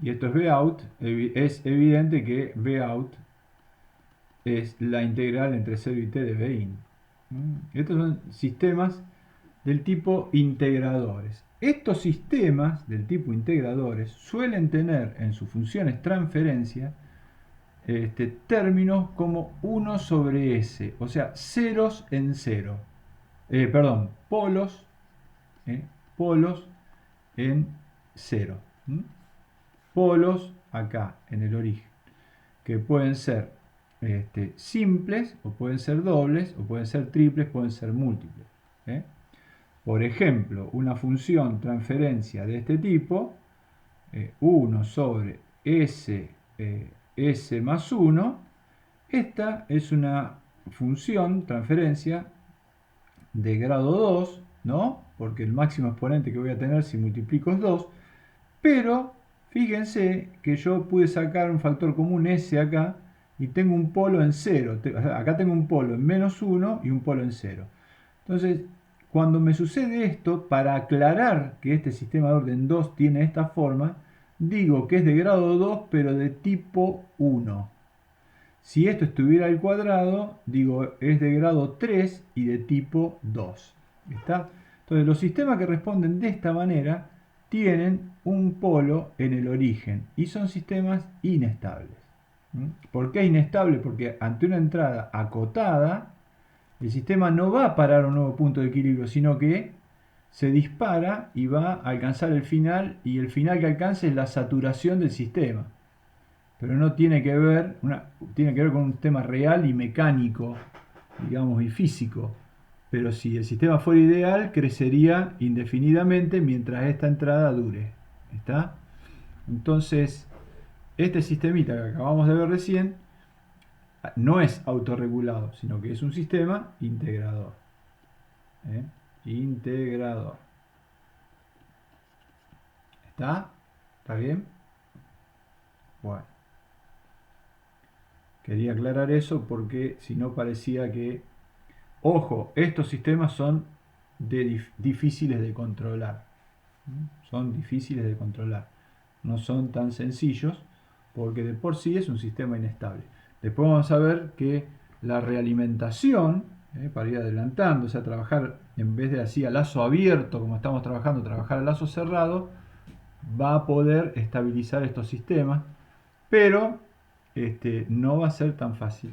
y esto es Vout, es evidente que Vout es la integral entre 0 y t de Vin. Estos son sistemas del tipo integradores. Estos sistemas del tipo integradores suelen tener en sus funciones transferencia términos como 1 sobre s, o sea, ceros en 0. Perdón, polos en 0. Polos acá, en el origen. que pueden ser simples, o pueden ser dobles, o pueden ser triples, pueden ser múltiples. Por ejemplo, una función transferencia de este tipo, 1 sobre s más 1, esta es una función transferencia de grado 2, ¿no? Porque el máximo exponente que voy a tener si multiplico es 2, pero fíjense que yo pude sacar un factor común s acá y tengo un polo en 0. Acá tengo un polo en menos 1 y un polo en 0. Entonces, cuando me sucede esto, para aclarar que este sistema de orden 2 tiene esta forma, digo que es de grado 2 pero de tipo 1. Si esto estuviera al cuadrado, digo es de grado 3 y de tipo 2. ¿Está? Entonces los sistemas que responden de esta manera tienen un polo en el origen y son sistemas inestables. ¿Por qué inestable? Porque ante una entrada acotada, el sistema no va a parar a un nuevo punto de equilibrio, sino que se dispara y va a alcanzar el final, y el final que alcance es la saturación del sistema. Pero no tiene que ver, tiene que ver con un tema real y mecánico, digamos, y físico. Pero si el sistema fuera ideal, crecería indefinidamente mientras esta entrada dure. ¿Está? Entonces, este sistemita que acabamos de ver recién no es autorregulado, sino que es un sistema integrador. Integrador. ¿Está? ¿Está bien? Bueno, quería aclarar eso porque si no parecía que... Ojo, estos sistemas son difíciles de controlar. Son difíciles de controlar. No son tan sencillos porque de por sí es un sistema inestable. Después vamos a ver que la realimentación, para ir adelantando, o sea, trabajar en vez de así a lazo abierto como estamos trabajando, trabajar a lazo cerrado, va a poder estabilizar estos sistemas, pero no va a ser tan fácil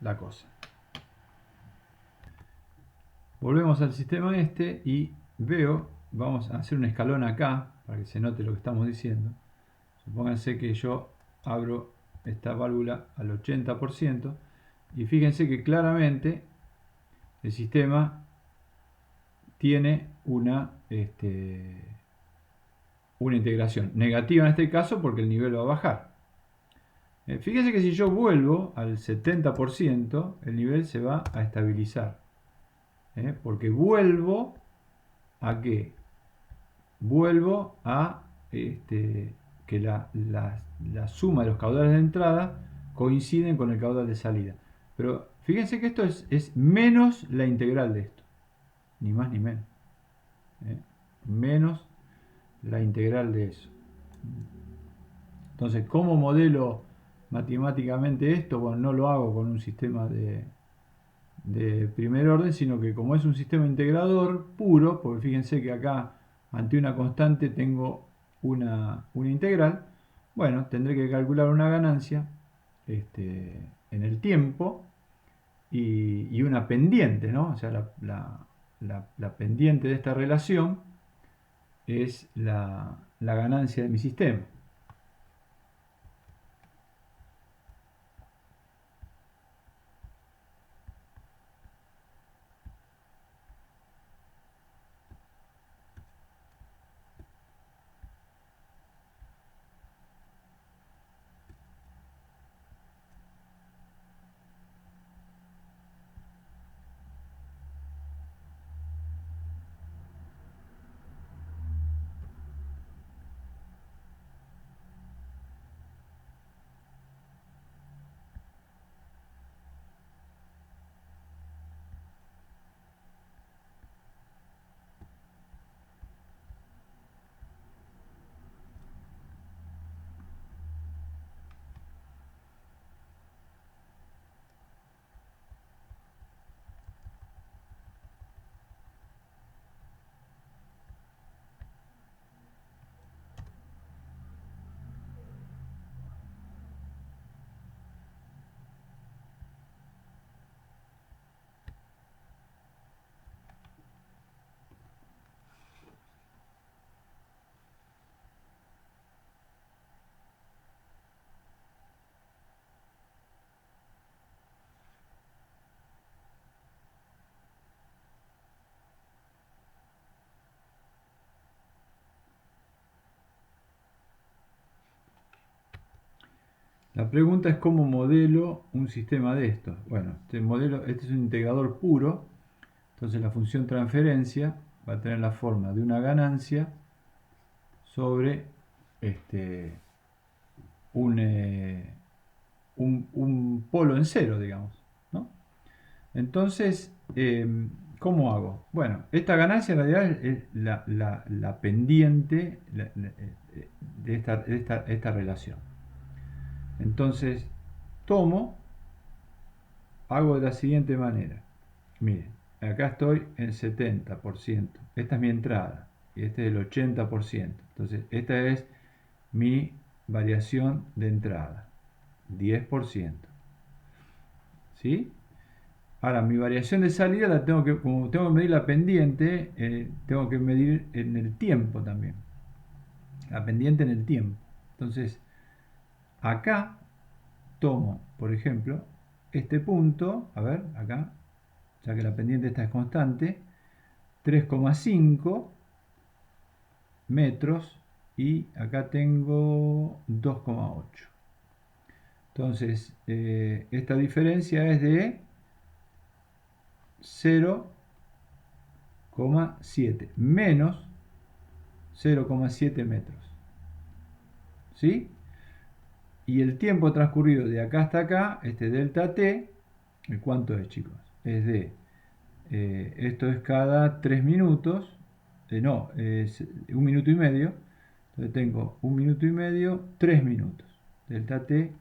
la cosa. Volvemos al sistema y veo, vamos a hacer un escalón acá para que se note lo que estamos diciendo. Supónganse que yo abro esta válvula al 80% y fíjense que claramente el sistema tiene una integración negativa en este caso porque el nivel va a bajar. Fíjense que si yo vuelvo al 70%, el nivel se va a estabilizar. Porque vuelvo a qué? Vuelvo a que la suma de los caudales de entrada coinciden con el caudal de salida. Pero fíjense que esto es menos la integral de esto. Ni más ni menos. Menos la integral de eso. Entonces, ¿cómo modelo matemáticamente esto? Bueno, no lo hago con un sistema de primer orden, sino que como es un sistema integrador puro, porque fíjense que acá ante una constante tengo una integral, bueno, tendré que calcular una ganancia en el tiempo y una pendiente, ¿no? O sea, la pendiente de esta relación es la ganancia de mi sistema. La pregunta es cómo modelo un sistema de estos. Bueno, este es un integrador puro, entonces la función transferencia va a tener la forma de una ganancia sobre un, un polo en cero, digamos, ¿no? Entonces, ¿cómo hago? Bueno, esta ganancia en realidad es la pendiente de esta relación. Entonces, hago de la siguiente manera. Miren, acá estoy en 70%. Esta es mi entrada y este es el 80%. Entonces, esta es mi variación de entrada, 10%. ¿Sí? Ahora, mi variación de salida la tengo que, como tengo que medir la pendiente, tengo que medir en el tiempo también. La pendiente en el tiempo. Entonces, acá tomo, por ejemplo, este punto, a ver, acá, ya que la pendiente esta es constante, 3,5 metros y acá tengo 2,8. Entonces, esta diferencia es de 0,7 menos 0,7 metros. ¿Sí? Y el tiempo transcurrido de acá hasta acá, este delta t, ¿cuánto es, chicos? Es de, esto es cada 3 minutos, no, es 1 minuto y medio. Entonces tengo 1 minuto y medio, 3 minutos. Delta t,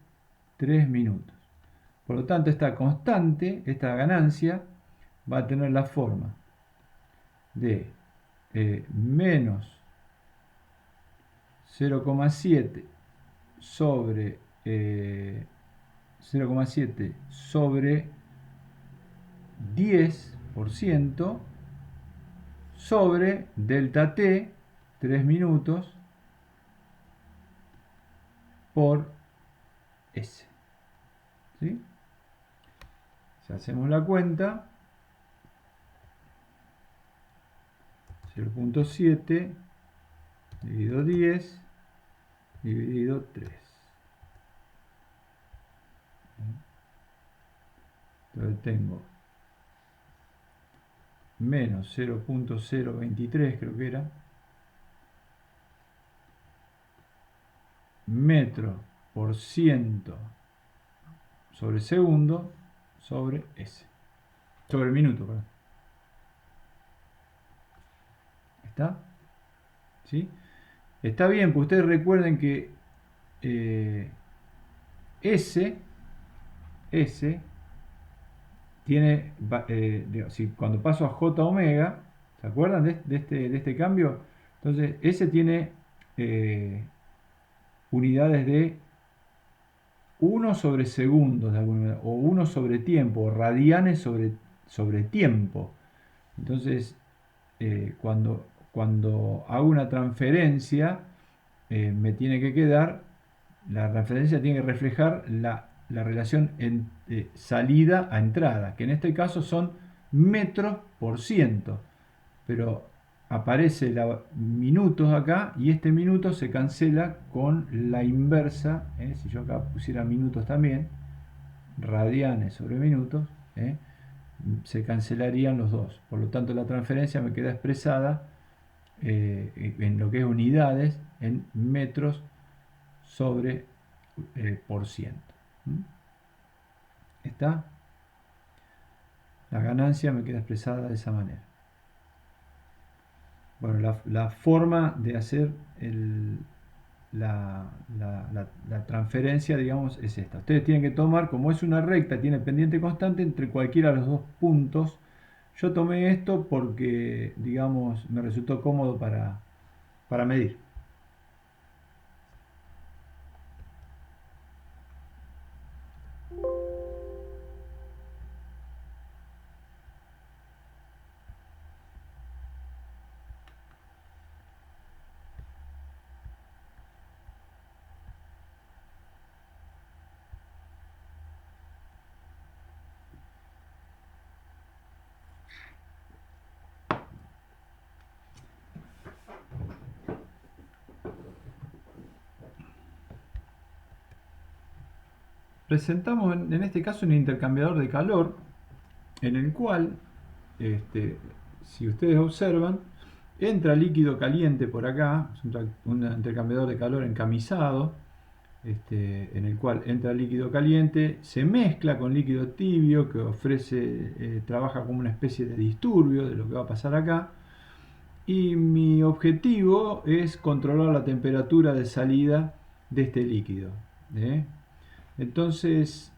3 minutos. Por lo tanto, esta constante, esta ganancia, va a tener la forma de menos 0,7 sobre 0,7 sobre 10% sobre delta t, 3 minutos, por S. ¿Sí? Si hacemos la cuenta, 0,7 dividido 10 dividido 3. Entonces tengo menos 0,023, creo que era, metro por ciento sobre segundo sobre S. Sobre minuto, perdón. ¿Está? ¿Sí? Está bien, pues ustedes recuerden que S tiene, cuando paso a J omega, ¿se acuerdan de este cambio? Entonces, S tiene unidades de 1 sobre segundos, de alguna manera, o 1 sobre tiempo, o radianes sobre tiempo. Entonces, cuando hago una transferencia, me tiene que quedar, la transferencia tiene que reflejar la relación en salida a entrada, que en este caso son metros por ciento, pero aparece minutos acá y este minuto se cancela con la inversa, si yo acá pusiera minutos también, radianes sobre minutos, se cancelarían los dos, por lo tanto la transferencia me queda expresada en lo que es unidades en metros sobre por ciento. ¿Está? La ganancia me queda expresada de esa manera. Bueno, la forma de hacer la transferencia, digamos, es esta. Ustedes tienen que tomar, como es una recta, tiene pendiente constante entre cualquiera de los dos puntos. Yo tomé esto porque, digamos, me resultó cómodo para medir. presentamos en este caso un intercambiador de calor en el cual, si ustedes observan, entra líquido caliente por acá, es un intercambiador de calor encamisado, en el cual entra líquido caliente, se mezcla con líquido tibio que ofrece, trabaja como una especie de disturbio de lo que va a pasar acá, y mi objetivo es controlar la temperatura de salida de este líquido. Entonces,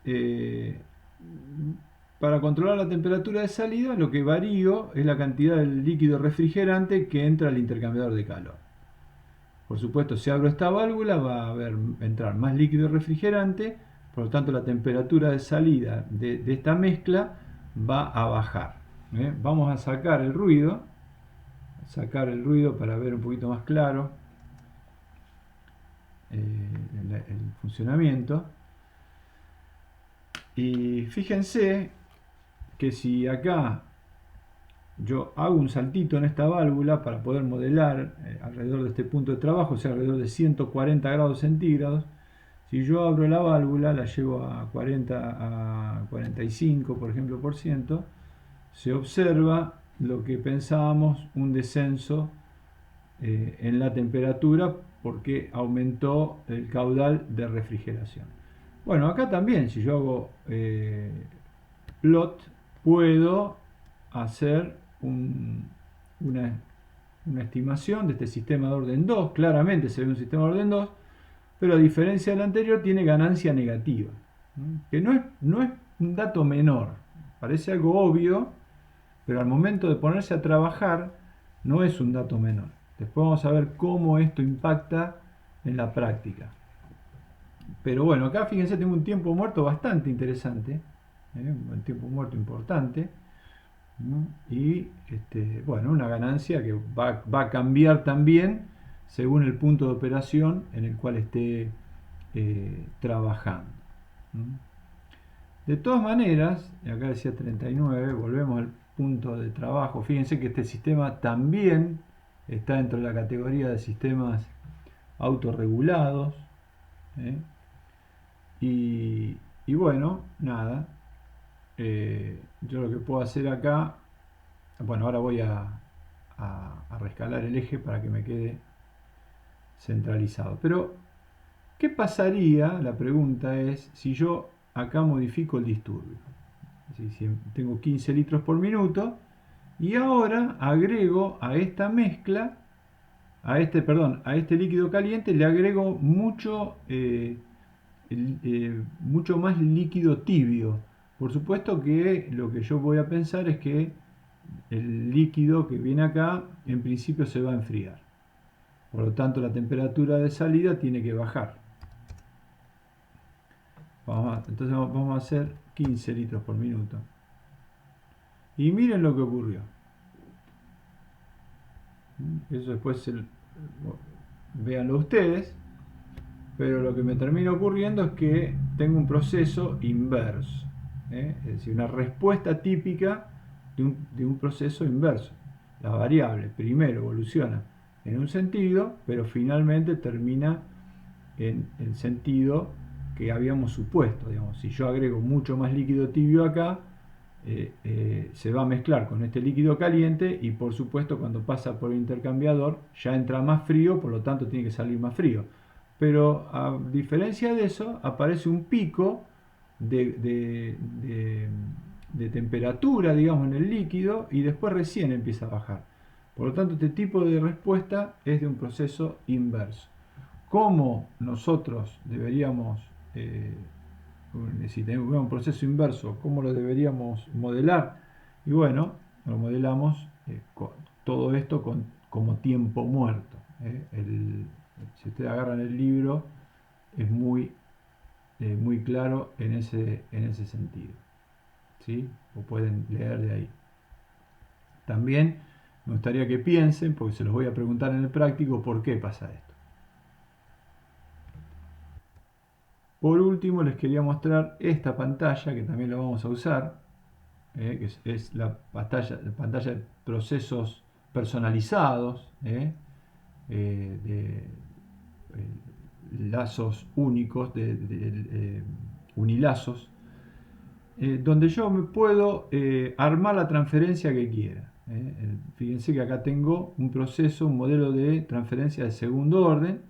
para controlar la temperatura de salida, lo que varío es la cantidad del líquido refrigerante que entra al intercambiador de calor. Por supuesto, si abro esta válvula va a entrar más líquido refrigerante, por lo tanto la temperatura de salida de esta mezcla va a bajar. Vamos a sacar el ruido para ver un poquito más claro el funcionamiento. Y fíjense que si acá yo hago un saltito en esta válvula para poder modelar alrededor de este punto de trabajo, o sea, alrededor de 140 grados centígrados, si yo abro la válvula, la llevo a 40 a 45, por ejemplo, por ciento, se observa lo que pensábamos, un descenso en la temperatura porque aumentó el caudal de refrigeración. Bueno, acá también, si yo hago plot, puedo hacer una estimación de este sistema de orden 2. Claramente se ve un sistema de orden 2, pero a diferencia del anterior tiene ganancia negativa, que no es un dato menor. Parece algo obvio, pero al momento de ponerse a trabajar no es un dato menor. Después vamos a ver cómo esto impacta en la práctica. Pero bueno, acá fíjense, tengo un tiempo muerto bastante interesante, un tiempo muerto importante, y bueno, una ganancia que va a cambiar también según el punto de operación en el cual esté trabajando. De todas maneras, acá decía 39, volvemos al punto de trabajo. Fíjense que este sistema también está dentro de la categoría de sistemas autorregulados. Y bueno, nada. Yo lo que puedo hacer acá, bueno, ahora voy a rescalar el eje para que me quede centralizado. Pero, ¿qué pasaría? La pregunta es, si yo acá modifico el disturbio. Si tengo 15 litros por minuto y ahora agrego a esta mezcla, a este líquido caliente, le agrego mucho más líquido tibio. Por supuesto que lo que yo voy a pensar es que el líquido que viene acá en principio se va a enfriar. Por lo tanto, la temperatura de salida tiene que bajar. Entonces vamos a hacer 15 litros por minuto. Y miren lo que ocurrió. Eso después véanlo ustedes. Pero lo que me termina ocurriendo es que tengo un proceso inverso. Es decir, una respuesta típica de un proceso inverso. La variable primero evoluciona en un sentido, pero finalmente termina en el sentido que habíamos supuesto. Digamos, si yo agrego mucho más líquido tibio acá, se va a mezclar con este líquido caliente y por supuesto cuando pasa por el intercambiador ya entra más frío, por lo tanto tiene que salir más frío. Pero a diferencia de eso aparece un pico de temperatura, digamos, en el líquido y después recién empieza a bajar. Por lo tanto, este tipo de respuesta es de un proceso inverso. ¿Cómo nosotros deberíamos, si tenemos un proceso inverso, cómo lo deberíamos modelar? Y bueno, lo modelamos todo esto como tiempo muerto. Si ustedes agarran el libro, es muy claro en ese sentido. ¿Sí? O pueden leer de ahí. También me gustaría que piensen, porque se los voy a preguntar en el práctico, por qué pasa esto. Por último, les quería mostrar esta pantalla, que también la vamos a usar, que es la pantalla de procesos personalizados, lazos únicos unilazos, donde yo me puedo armar la transferencia que quiera. Fíjense que acá tengo un proceso, un modelo de transferencia de segundo orden,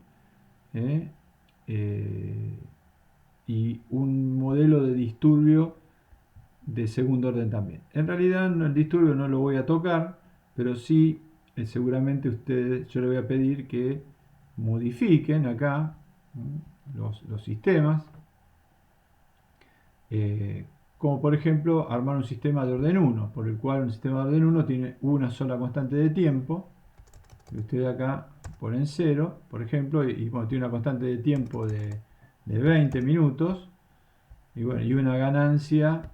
y un modelo de disturbio de segundo orden también. En realidad el disturbio no lo voy a tocar, pero sí seguramente ustedes, yo les voy a pedir que modifiquen acá los sistemas, como por ejemplo armar un sistema de orden 1, por el cual un sistema de orden 1 tiene una sola constante de tiempo, y ustedes acá ponen 0, por ejemplo, y bueno, tiene una constante de tiempo de 20 minutos, y bueno, y una ganancia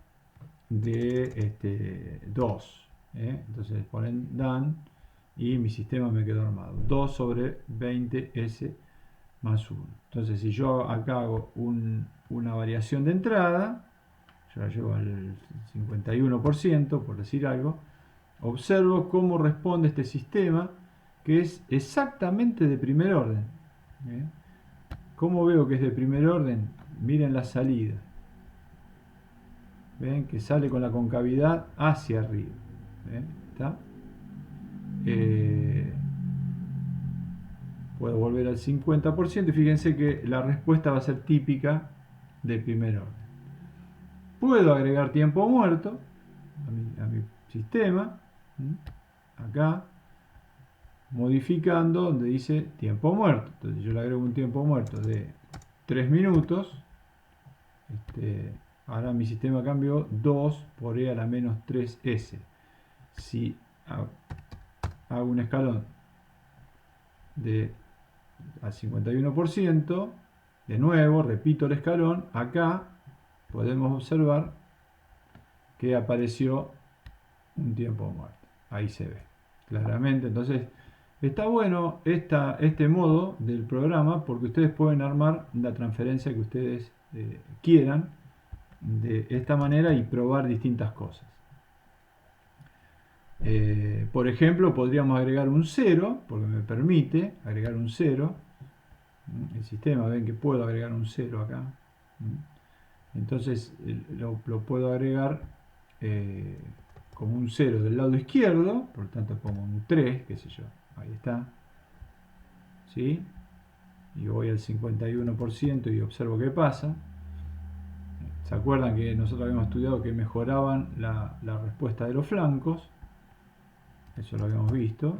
de 2. Entonces ponen done y mi sistema me quedó armado. 2 sobre 20s más 1. Entonces si yo acá hago una variación de entrada, yo la llevo al 51%, por decir algo, observo cómo responde este sistema, que es exactamente de primer orden. ¿Cómo veo que es de primer orden? Miren la salida. ¿Ven? Que sale con la concavidad hacia arriba. ¿Está? Puedo volver al 50% y fíjense que la respuesta va a ser típica del primer orden. Puedo agregar tiempo muerto a mi sistema, acá, modificando donde dice tiempo muerto. Entonces yo le agrego un tiempo muerto de 3 minutos. Ahora mi sistema cambió 2 por e a la menos 3s. Si hago un escalón al 51%, de nuevo repito el escalón, acá podemos observar que apareció un tiempo muerto. Ahí se ve claramente. Entonces está bueno este modo del programa, porque ustedes pueden armar la transferencia que ustedes quieran de esta manera y probar distintas cosas. Por ejemplo, podríamos agregar un 0, porque me permite agregar un 0. El sistema, ven que puedo agregar un 0 acá. Entonces lo puedo agregar como un 0 del lado izquierdo, por lo tanto pongo un 3, qué sé yo, ahí está. ¿Sí? Y voy al 51% y observo qué pasa. ¿Se acuerdan que nosotros habíamos estudiado que mejoraban la respuesta de los flancos? Eso lo habíamos visto.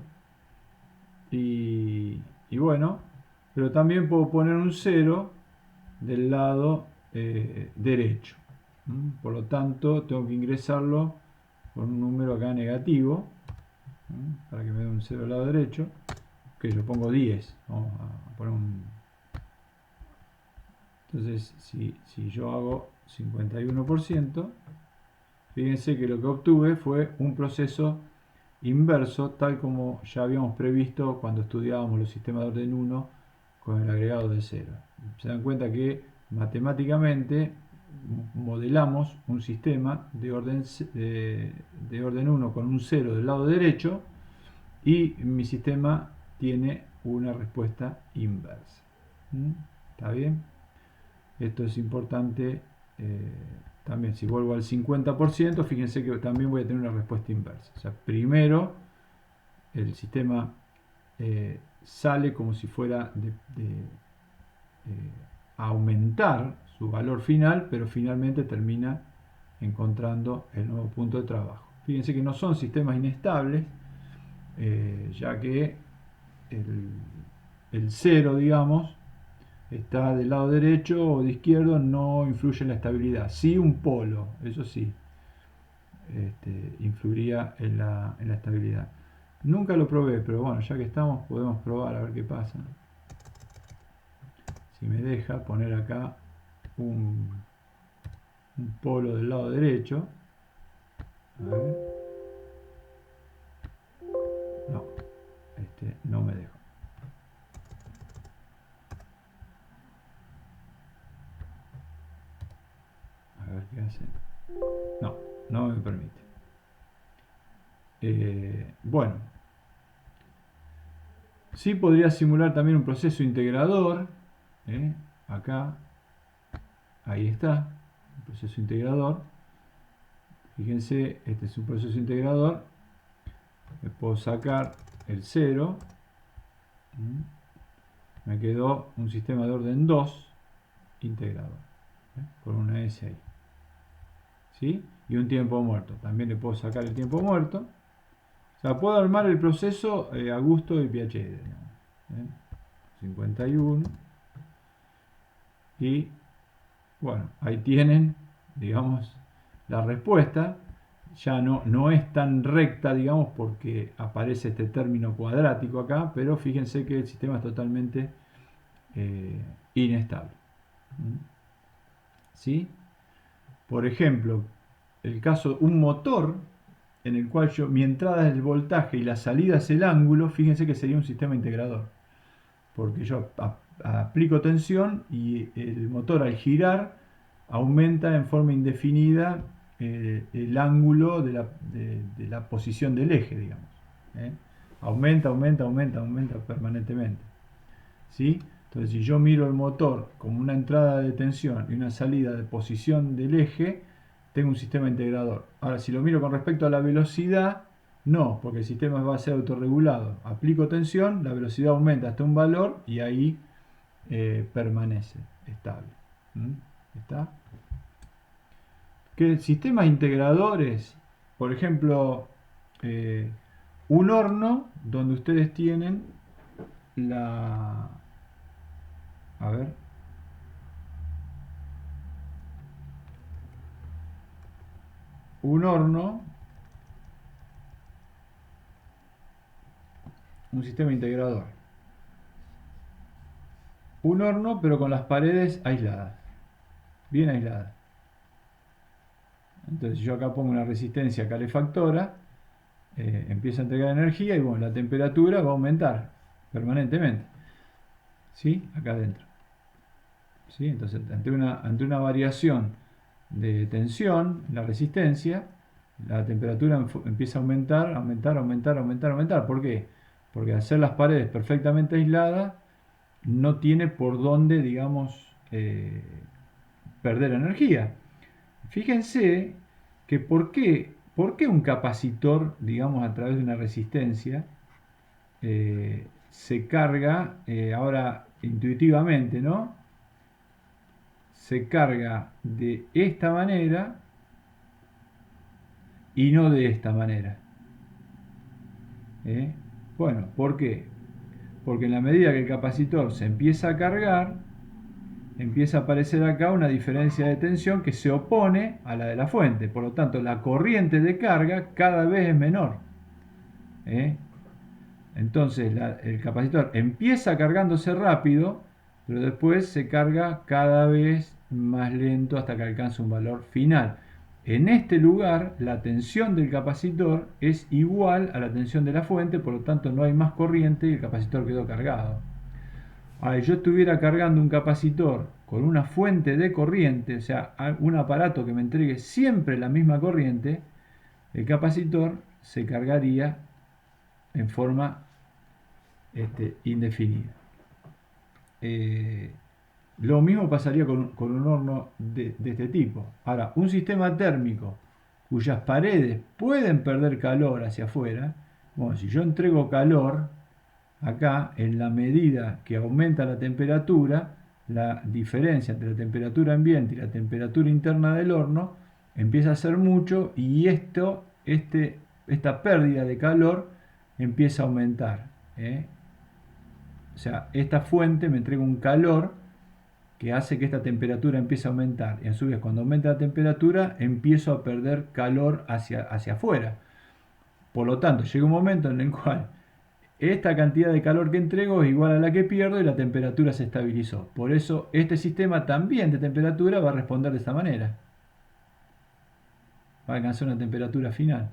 Y bueno, pero también puedo poner un 0 del lado derecho. Por lo tanto, tengo que ingresarlo con un número acá negativo, para que me dé un 0 del lado derecho, que yo pongo 10. Vamos a poner un... Entonces, si yo hago 51%, fíjense que lo que obtuve fue un proceso inverso, tal como ya habíamos previsto cuando estudiábamos los sistemas de orden 1 con el agregado de 0. Se dan cuenta que matemáticamente modelamos un sistema de orden 1 con un 0 del lado derecho, y mi sistema tiene una respuesta inversa. ¿Está bien? Esto es importante. También si vuelvo al 50%, fíjense que también voy a tener una respuesta inversa. O sea, primero el sistema sale como si fuera a aumentar su valor final, pero finalmente termina encontrando el nuevo punto de trabajo. Fíjense que no son sistemas inestables, ya que el 0, digamos, está del lado derecho o de izquierdo, no influye en la estabilidad. Sí, un polo, eso sí, influiría en la estabilidad. Nunca lo probé, pero bueno, ya que estamos, podemos probar a ver qué pasa. Si me deja poner acá un polo del lado derecho. A ver. No, no me deja. A ver qué hace. No, no me permite. Bueno, sí podría simular también un proceso integrador. Acá Ahí está, el proceso integrador. Fíjense, este es un proceso integrador. Le puedo sacar el 0. Me quedó un sistema de orden 2 integrado, con una S ahí. ¿Sí? Y un tiempo muerto. También le puedo sacar el tiempo muerto. O sea, puedo armar el proceso a gusto de Piaget. 51. Y bueno, ahí tienen, digamos, la respuesta. Ya no es tan recta, digamos, porque aparece este término cuadrático acá, pero fíjense que el sistema es totalmente inestable. ¿Sí? Por ejemplo, el caso de un motor en el cual mi entrada es el voltaje y la salida es el ángulo, fíjense que sería un sistema integrador. Porque yo aplico tensión y el motor al girar aumenta en forma indefinida el ángulo de la posición del eje, digamos. Aumenta permanentemente. ¿Sí? Entonces, si yo miro el motor como una entrada de tensión y una salida de posición del eje, tengo un sistema integrador. Ahora, si lo miro con respecto a la velocidad, no, porque el sistema va a ser autorregulado. Aplico tensión, la velocidad aumenta hasta un valor y ahí permanece estable. ¿Está? ¿Qué sistemas integradores? Por ejemplo, un horno donde ustedes tienen la... A ver. Un horno, un sistema integrador. Un horno, pero con las paredes aisladas, bien aisladas. Entonces yo acá pongo una resistencia calefactora, empieza a entregar energía y bueno, la temperatura va a aumentar permanentemente. ¿Sí? Acá adentro. ¿Sí? Entonces ante una variación de tensión, la resistencia, la temperatura empieza a aumentar. ¿Por qué? Porque al ser las paredes perfectamente aisladas, no tiene por dónde, digamos, perder energía. Fíjense que ¿por qué un capacitor, digamos, a través de una resistencia, se carga, ahora intuitivamente, ¿no? Se carga de esta manera y no de esta manera. Bueno, ¿por qué? Porque en la medida que el capacitor se empieza a cargar, empieza a aparecer acá una diferencia de tensión que se opone a la de la fuente. Por lo tanto, la corriente de carga cada vez es menor. Entonces, el capacitor empieza cargándose rápido, pero después se carga cada vez más lento hasta que alcanza un valor final. En este lugar, la tensión del capacitor es igual a la tensión de la fuente, por lo tanto no hay más corriente y el capacitor quedó cargado. Ahora, yo estuviera cargando un capacitor con una fuente de corriente, o sea, un aparato que me entregue siempre la misma corriente, el capacitor se cargaría en forma indefinida. Lo mismo pasaría con un horno de este tipo. Ahora, un sistema térmico cuyas paredes pueden perder calor hacia afuera, bueno, si yo entrego calor, acá, en la medida que aumenta la temperatura, la diferencia entre la temperatura ambiente y la temperatura interna del horno empieza a ser mucho y esta pérdida de calor empieza a aumentar. O sea, esta fuente me entrega un calor que hace que esta temperatura empiece a aumentar. Y a su vez, cuando aumenta la temperatura, empiezo a perder calor hacia afuera. Por lo tanto, llega un momento en el cual esta cantidad de calor que entrego es igual a la que pierdo y la temperatura se estabilizó. Por eso, este sistema también de temperatura va a responder de esta manera. Va a alcanzar una temperatura final.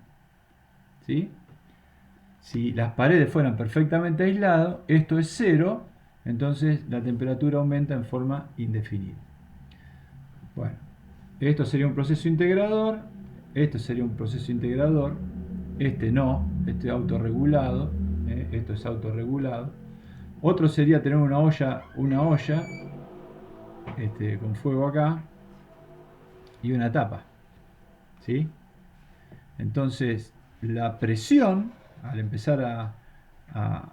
¿Sí? Si las paredes fueran perfectamente aisladas, esto es 0, entonces la temperatura aumenta en forma indefinida. Bueno, esto sería un proceso integrador, esto sería un proceso integrador, este no, este es autorregulado, esto es autorregulado. Otro sería tener una olla con fuego acá, y una tapa, ¿sí? Entonces, la presión, al empezar a, a-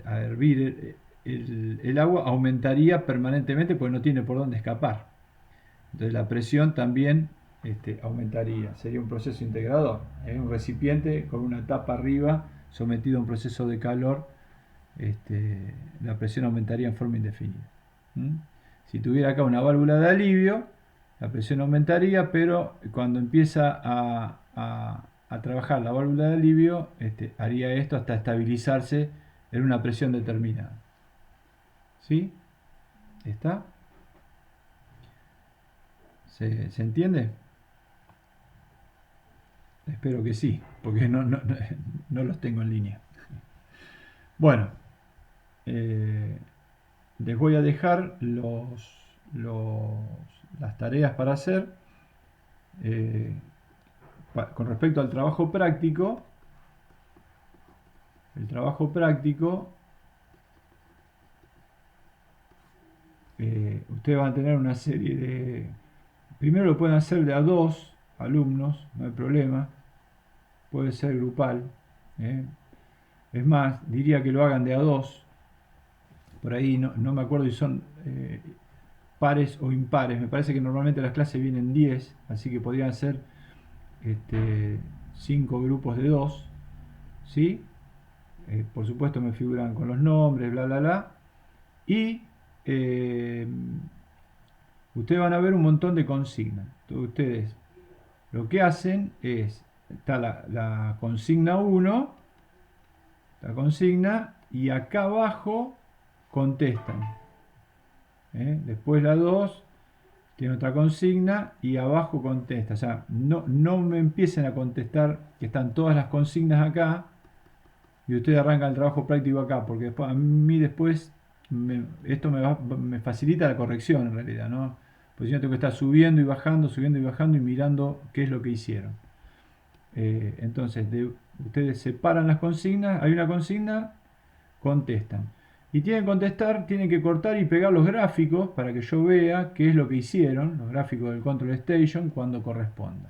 a hervir el agua, aumentaría permanentemente porque no tiene por dónde escapar. Entonces, la presión también aumentaría. Sería un proceso integrador. Es un recipiente con una tapa arriba sometido a un proceso de calor. La presión aumentaría en forma indefinida. ¿Mm? Si tuviera acá una válvula de alivio, la presión aumentaría, pero cuando empieza a trabajar la válvula de alivio, haría esto hasta estabilizarse en una presión determinada. ¿Sí? ¿Está? ¿Se entiende? Espero que sí, porque no los tengo en línea. Bueno, eh, les voy a dejar las tareas para hacer. Eh, con respecto al trabajo práctico, el trabajo práctico, ustedes van a tener una serie de... Primero lo pueden hacer de a dos alumnos, no hay problema, puede ser grupal. ¿eh? Es más, diría que lo hagan de a dos, por ahí no me acuerdo si son pares o impares, me parece que normalmente las clases vienen 10, así que podrían ser 5 grupos de 2, ¿sí? Por supuesto me figuran con los nombres, bla, bla, bla. Y eh, ustedes van a ver un montón de consignas. Entonces ustedes lo que hacen es, está la consigna 1, la consigna, y acá abajo contestan. Después la 2 tiene otra consigna y abajo contesta. O sea, no me empiecen a contestar que están todas las consignas acá y ustedes arrancan el trabajo práctico acá, porque después, a mí después esto me facilita la corrección en realidad, ¿no? Pues yo tengo que estar subiendo y bajando y mirando qué es lo que hicieron. Entonces, ustedes separan las consignas, hay una consigna, contestan. Y tienen que contestar, tienen que cortar y pegar los gráficos para que yo vea qué es lo que hicieron, los gráficos del Control Station, cuando corresponda.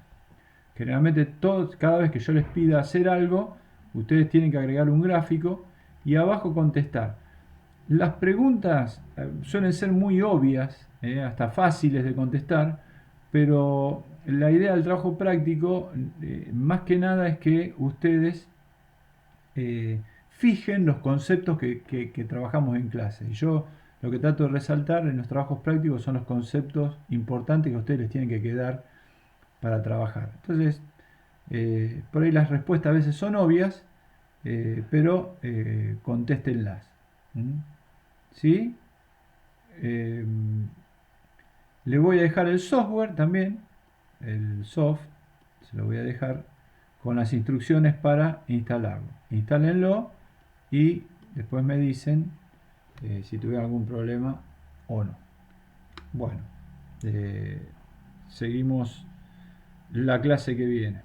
Generalmente cada vez que yo les pida hacer algo, ustedes tienen que agregar un gráfico y abajo contestar. Las preguntas suelen ser muy obvias, hasta fáciles de contestar, pero la idea del trabajo práctico, más que nada, es que ustedes fijen los conceptos que trabajamos en clase. Y yo lo que trato de resaltar en los trabajos prácticos son los conceptos importantes que ustedes les tienen que quedar para trabajar. Entonces, por ahí las respuestas a veces son obvias, pero contéstenlas. ¿Mm? ¿Sí? Eh, Le voy a dejar el software también, el soft, se lo voy a dejar con las instrucciones para instalarlo. Instálenlo y después me dicen si tuvieron algún problema o no. Bueno, seguimos la clase que viene.